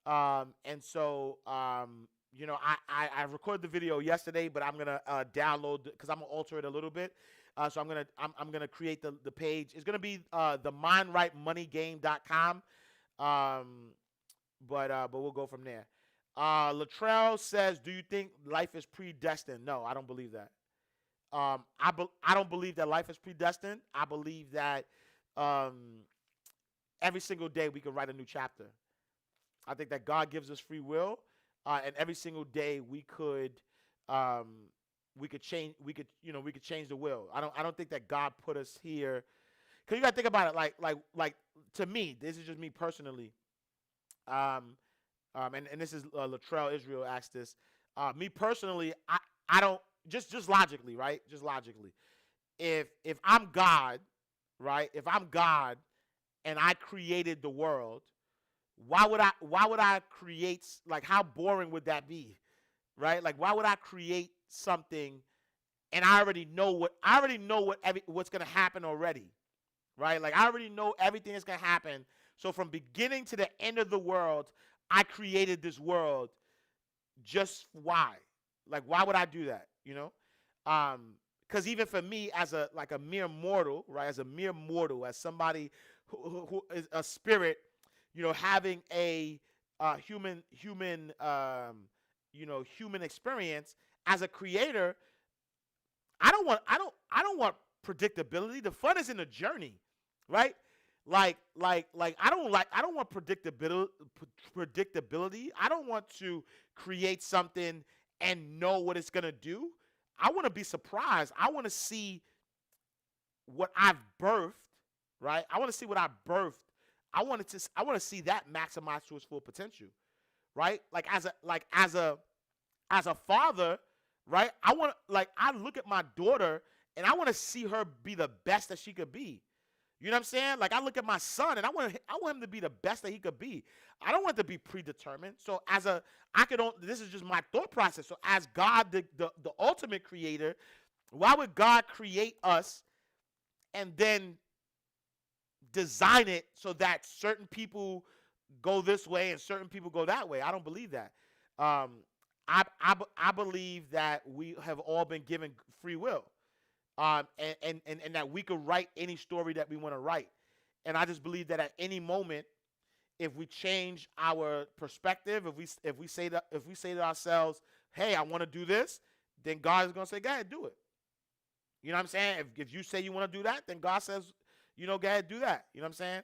And so, I recorded the video yesterday, but I'm gonna download because I'm gonna alter it a little bit. So I'm gonna create the page. It's gonna be the mindrightmoneygame.com. But we'll go from there. Latrell says, "Do you think life is predestined?" No, I don't believe that. I don't believe that life is predestined. I believe that every single day we can write a new chapter. I think that God gives us free will, and every single day we could change. We could change the will. I don't think that God put us here. Cause you gotta think about it. Like to me, this is just me personally. And this is Latrell Israel asked this. Me personally, I don't just logically, right? Just logically, if I'm God, right? If I'm God and I created the world, why would I create, like, how boring would that be, right? Like, why would I create something and I already know what's gonna happen already, right? Like, I already know everything that's gonna happen. So from beginning to the end of the world, I created this world. Just why? Like, why would I do that? Because even for me, as a mere mortal, right? As a mere mortal, as somebody who is a spirit, having a human experience, as a creator, I don't want predictability. The fun is in the journey, right? Like I don't want predictability. I don't want to create something and know what it's gonna do. I want to be surprised. I want to see what I've birthed, right? I want to see what I birthed. I want to see that maximize to its full potential, right? Like as a father, right? I look at my daughter and I want to see her be the best that she could be. You know what I'm saying? Like, I look at my son and I want him to be the best that he could be. I don't want it to be predetermined. So this is just my thought process. So as God, the ultimate creator, why would God create us and then design it so that certain people go this way and certain people go that way? I don't believe that. I believe that we have all been given free will. And that we could write any story that we want to write. And I just believe that at any moment, if we change our perspective, if we say to ourselves, "Hey, I want to do this," then God is gonna say, "Go ahead, do it." You know what I'm saying? If you say you want to do that, then God says, "Go ahead, do that." You know what I'm saying?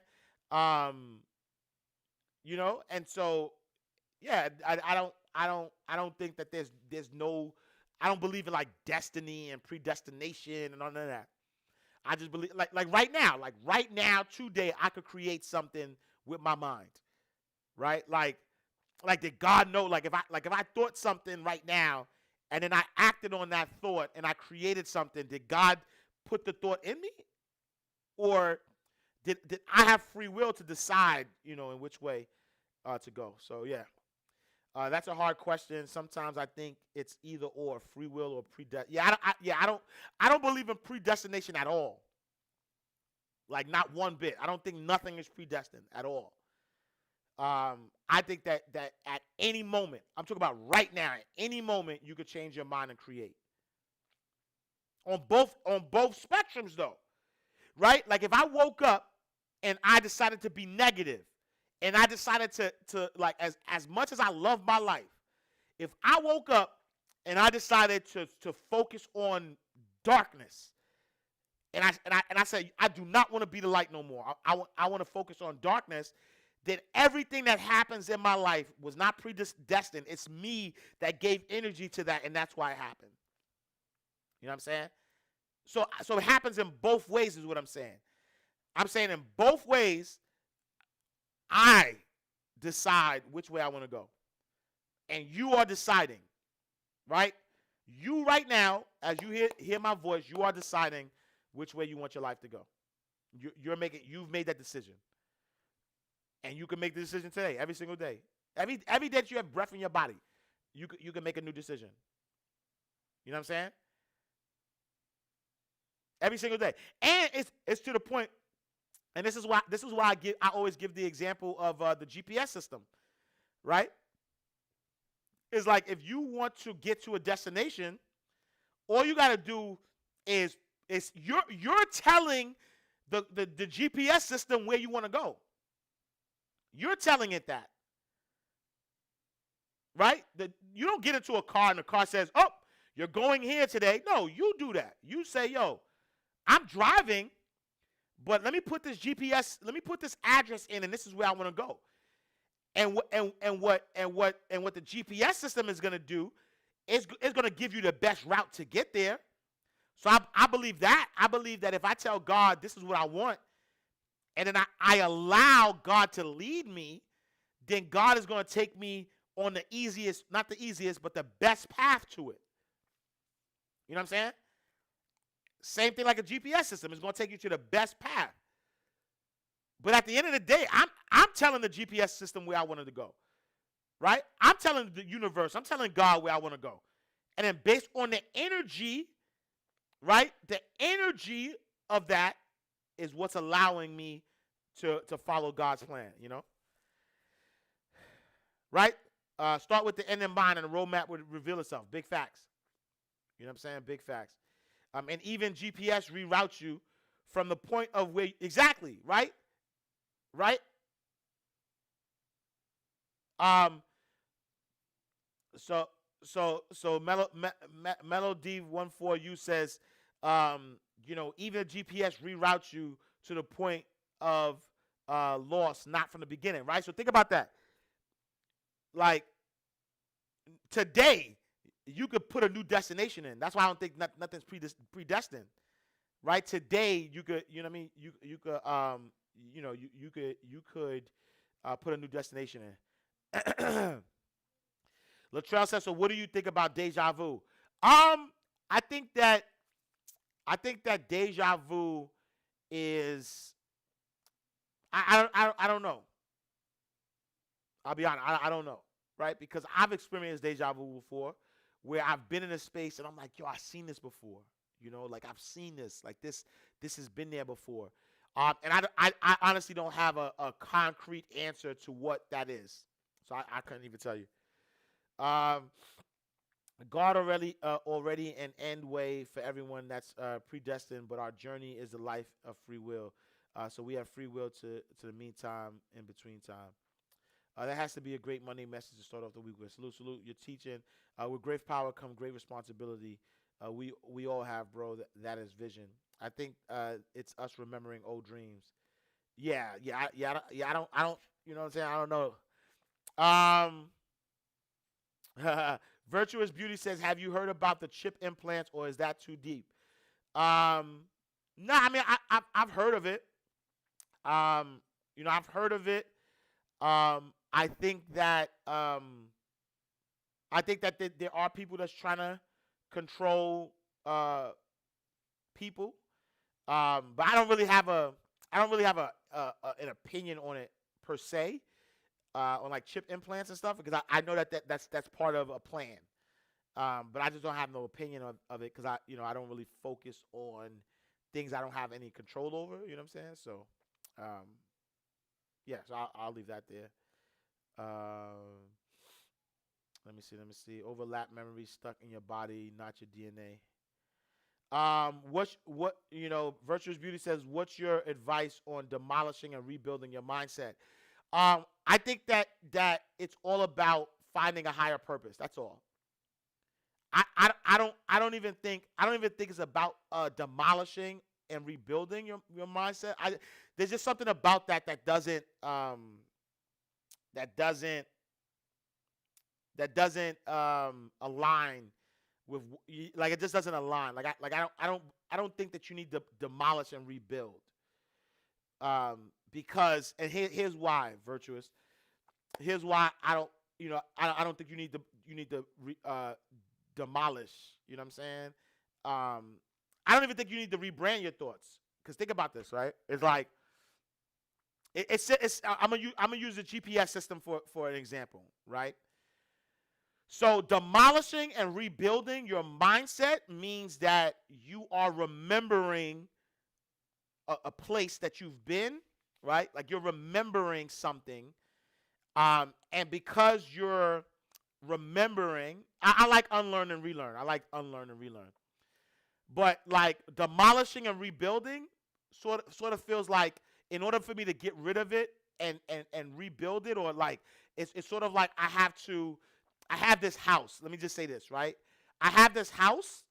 And so, yeah, I don't think that there's no. I don't believe in, like, destiny and predestination and none of that. I just believe, like right now, today, I could create something with my mind, right? Like did God know? Like if I thought something right now, and then I acted on that thought and I created something, did God put the thought in me, or did I have free will to decide, in which way to go? So yeah. That's a hard question. Sometimes I think it's either or, free will or predestination. I don't believe in predestination at all. Like, not one bit. I don't think nothing is predestined at all. I think that at any moment, I'm talking about right now, at any moment you could change your mind and create. On both spectrums though, right? Like, if I woke up and I decided to be negative, and I decided to like, as much as I love my life, if I woke up and I decided to focus on darkness, and I said, I do not want to be the light no more. I want to focus on darkness. Then everything that happens in my life was not predestined. It's me that gave energy to that, and that's why it happened. You know what I'm saying? So it happens in both ways is what I'm saying. I'm saying in both ways, I decide which way I want to go. And you are deciding, right? You right now, as you hear my voice, you are deciding which way you want your life to go. You've made that decision. And you can make the decision today, every single day. Every day that you have breath in your body, you can make a new decision. You know what I'm saying? Every single day. And it's to the point, And this is why I always give the example of the GPS system, right? It's like if you want to get to a destination, all you got to do is you're telling the GPS system where you want to go. You're telling it that, right? You don't get into a car and the car says, "Oh, you're going here today." No, you do that. You say, "Yo, I'm driving, but let me put this address in, and this is where I want to go." And what the GPS system is going to do is going to give you the best route to get there. So I believe that. I believe that if I tell God this is what I want, and then I allow God to lead me, then God is going to take me on the easiest, not the easiest, but the best path to it. You know what I'm saying? Same thing like a GPS system. It's going to take you to the best path. But at the end of the day, I'm telling the GPS system where I wanted to go, right? I'm telling the universe, I'm telling God where I want to go. And then based on the energy, right, the energy of that is what's allowing me to follow God's plan, you know? Right? Start with the end in mind and the roadmap would reveal itself. Big facts. You know what I'm saying? Big facts. And even GPS reroutes you from the point of where, exactly, right? Right? So Melody 14U says, even GPS reroutes you to the point of loss, not from the beginning, right? So think about that. Like today, you could put a new destination in. That's why I don't think nothing's predestined, right? Today, you could, you know what I mean? You could put a new destination in. Latrell says, so what do you think about deja vu? I think that deja vu is, I don't know. I'll be honest, I don't know, right? Because I've experienced deja vu before, where I've been in a space and I'm like, yo, I've seen this before. You know, like I've seen this, like this has been there before. And I honestly don't have a concrete answer to what that is. So I couldn't even tell you. God already an end way for everyone that's predestined, but our journey is the life of free will. So we have free will to the meantime, in between time. That has to be a great Monday message to start off the week with. Salute, you're teaching. With great power come great responsibility. We all have, bro. That is vision. I think it's us remembering old dreams. Yeah. I don't. You know what I'm saying? I don't know. Virtuous Beauty says, "Have you heard about the chip implants, or is that too deep?" No, I mean I've heard of it. I've heard of it. I think that there are people that's trying to control people. But I don't really have an opinion on it per se, on like chip implants and stuff, because I know that's part of a plan. But I just don't have no opinion of it because I don't really focus on things I don't have any control over. You know what I'm saying? So, yeah. So I'll leave that there. Let me see. Overlap memory stuck in your body, not your DNA. Virtuous Beauty says, what's your advice on demolishing and rebuilding your mindset? I think that it's all about finding a higher purpose. That's all. I don't even think it's about demolishing and rebuilding your mindset. There's just something about that doesn't align with, like, it just doesn't align. I don't think that you need to demolish and rebuild. Because, and here's why, Virtuous. Here's why I don't think you need to demolish. You know what I'm saying? I don't even think you need to rebrand your thoughts. Because think about this, right? It's like I'm gonna use the GPS system for an example, right? So demolishing and rebuilding your mindset means that you are remembering a place that you've been, right? Like you're remembering something, and because you're remembering, I like unlearn and relearn. I like unlearn and relearn. But like demolishing and rebuilding sort of feels like in order for me to get rid of it and rebuild it, or like it's sort of like I have this house. Let me just say this, right? I have this house,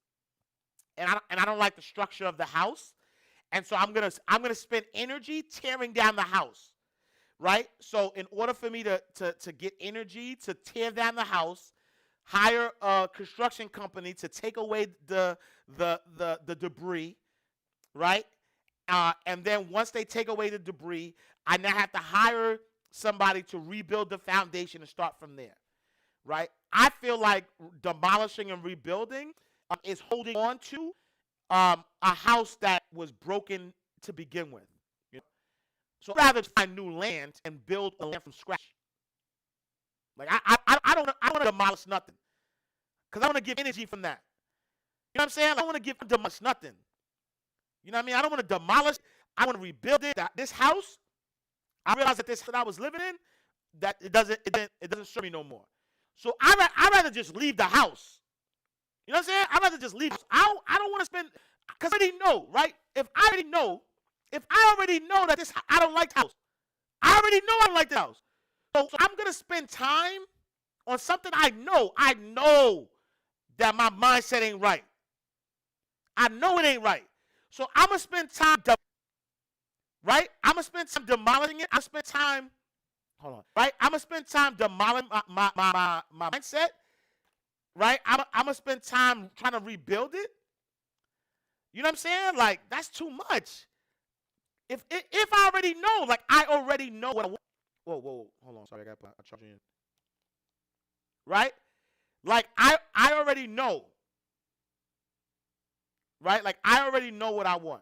and I don't like the structure of the house, and so I'm gonna spend energy tearing down the house, right? So in order for me to get energy to tear down the house, hire a construction company to take away the debris, right? And then once they take away the debris, I now have to hire somebody to rebuild the foundation and start from there, right? I feel like demolishing and rebuilding is holding on to a house that was broken to begin with. You know? So I'd rather find new land and build a land from scratch. Like I don't want to demolish nothing, because I want to give energy from that. You know what I'm saying? Like, I want to demolish nothing. You know what I mean? I don't want to demolish. I want to rebuild it. This house, I realized that this that I was living in, that it doesn't serve me no more. So I'd rather just leave the house. You know what I'm saying? I'd rather just leave. I don't want to spend, because I already know, right? If I already know that I don't like the house. I already know I don't like the house. So I'm going to spend time on something I know that my mindset ain't right. I know it ain't right. So I'm going to spend time, right? I'm going to spend time demolishing it. I'm going to spend time, hold on, right? I'm going to spend time demolishing my mindset, right? I'm going to spend time trying to rebuild it. You know what I'm saying? Like, that's too much. If I already know, like, I already know what I want. Whoa, hold on. Sorry, I got to charge in. Right? Like, I already know. Right? Like, I already know what I want.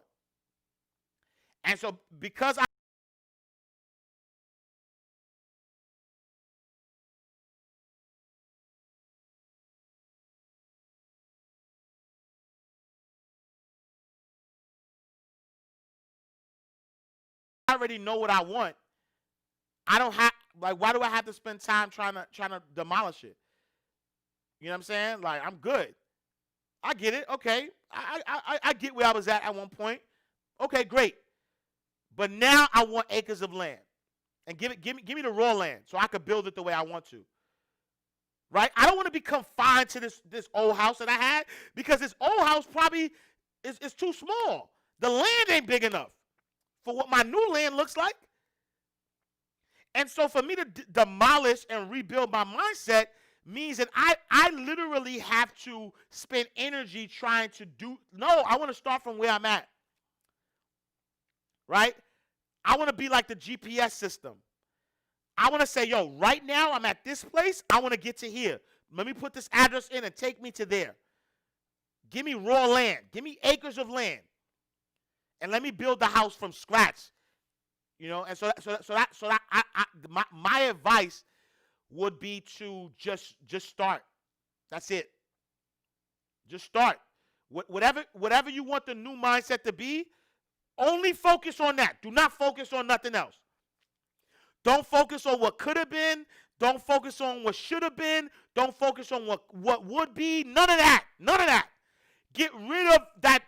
And so, because I already know what I want, I don't have, like, why do I have to spend time trying to demolish it? You know what I'm saying? Like, I'm good. I get it. Okay. I get where I was at one point. Okay, great. But now I want acres of land. And give me the raw land so I could build it the way I want to. Right? I don't want to be confined to this old house that I had, because this old house probably is too small. The land ain't big enough for what my new land looks like. And so for me to demolish and rebuild my mindset means that I literally have to spend energy trying to I want to start from where I'm at. Right? I want to be like the GPS system. I want to say, yo, right now I'm at this place. I want to get to here. Let me put this address in and take me to there. Give me raw land. Give me acres of land. And let me build the house from scratch. You know, and my advice would be to just start. That's it. Just start. Whatever you want the new mindset to be, only focus on that. Do not focus on nothing else. Don't focus on what could have been. Don't focus on what should have been. Don't focus on what would be. None of that. None of that. Get rid of that.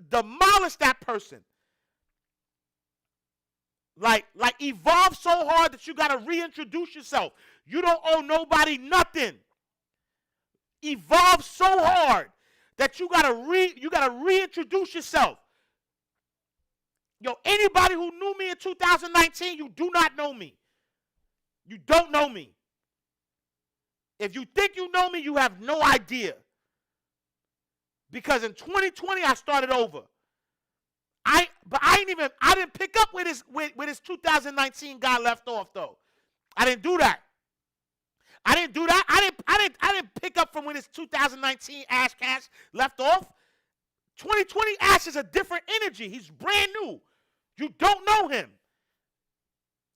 Demolish that person. Like evolve so hard that you got to reintroduce yourself. You don't owe nobody nothing. Evolve so hard that you got to reintroduce yourself. Yo, anybody who knew me in 2019, you do not know me. You don't know me. If you think you know me, you have no idea. Because in 2020, I started over. I didn't pick up where this 2019 guy left off though. I didn't do that. I didn't pick up from where this 2019 Ash Cash left off. 2020 Ash is a different energy. He's brand new. You don't know him.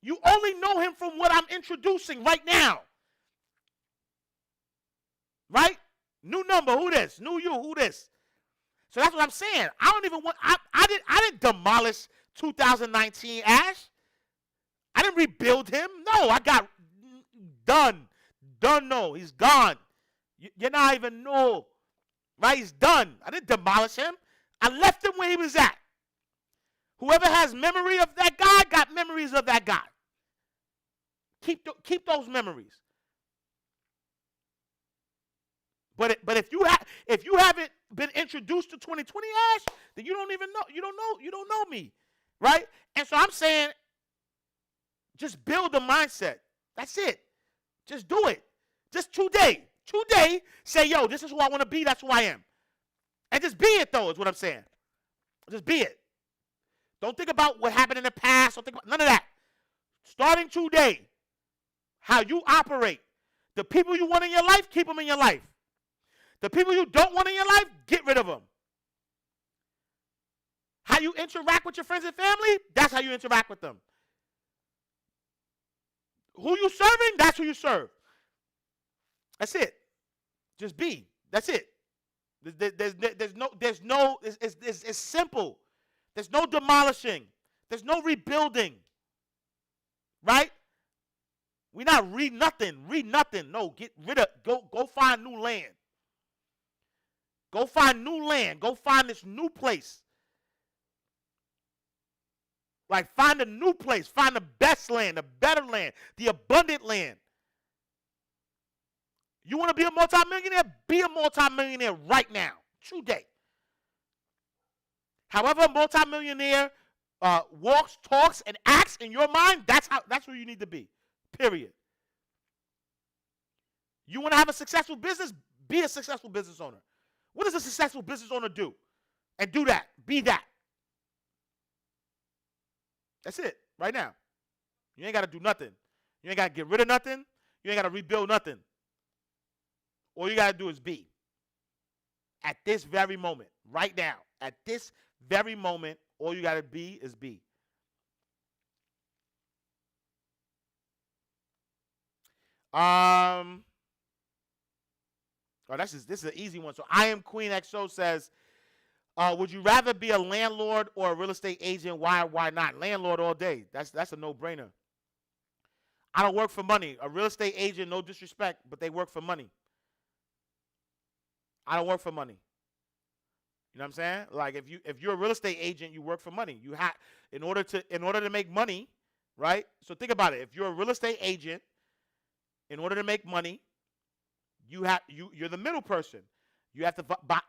You only know him from what I'm introducing right now. Right? New number, who this? New you, who this? So that's what I'm saying. I don't even want. I didn't demolish 2019 Ash. I didn't rebuild him. No, I got done. Done. No, he's gone. You're not even know, right? He's done. I didn't demolish him. I left him where he was at. Whoever has memory of that guy got memories of that guy. Keep those memories. But if you haven't been introduced to 2020 Ash, then you don't even know. You don't know me, right? And so I'm saying, just build the mindset. That's it. Just do it. Just today, say, yo, this is who I want to be. That's who I am. And just be it, though, is what I'm saying. Just be it. Don't think about what happened in the past. Don't think about none of that. Starting today, how you operate. The people you want in your life, keep them in your life. The people you don't want in your life, get rid of them. How you interact with your friends and family, that's how you interact with them. Who you serving, that's who you serve. That's it. Just be. That's it. There's no, it's simple. There's no demolishing. There's no rebuilding. Right? We not read nothing. No, get rid of, go find new land. Go find new land. Go find this new place. Like, find a new place. Find the best land, the better land, the abundant land. You want to be a multimillionaire? Be a multimillionaire right now, today. However a multimillionaire walks, talks, and acts in your mind, that's who you need to be, period. You want to have a successful business? Be a successful business owner. What does a successful business owner do? And do that. Be that. That's it, right now. You ain't got to do nothing. You ain't got to get rid of nothing. You ain't got to rebuild nothing. All you got to do is be. At this very moment, right now, at this very moment, all you got to be is be. This is an easy one. So I Am Queen XO says, would you rather be a landlord or a real estate agent? Why not? Landlord all day. That's a no-brainer. I don't work for money. A real estate agent, no disrespect, but they work for money. I don't work for money. You know what I'm saying? Like, if you're a real estate agent, you work for money. You have in order to make money, right? So think about it. If you're a real estate agent, in order to make money, you're the middle person. You have to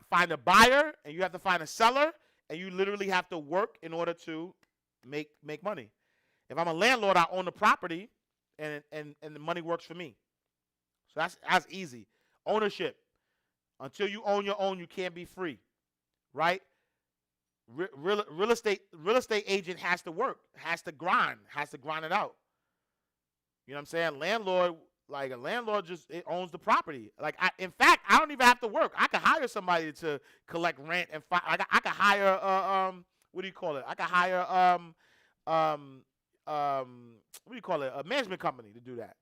find a buyer, and you have to find a seller, and you literally have to work in order to make money. If I'm a landlord, I own the property, and the money works for me. So that's easy. Ownership. Until you own your own, you can't be free, right? Real estate agent has to work, has to grind it out. You know what I'm saying? Landlord. Like, a landlord it owns the property. Like, in fact, I don't even have to work. I could hire somebody to collect rent and I could hire what do you call it? I could hire what do you call it? A management company to do that.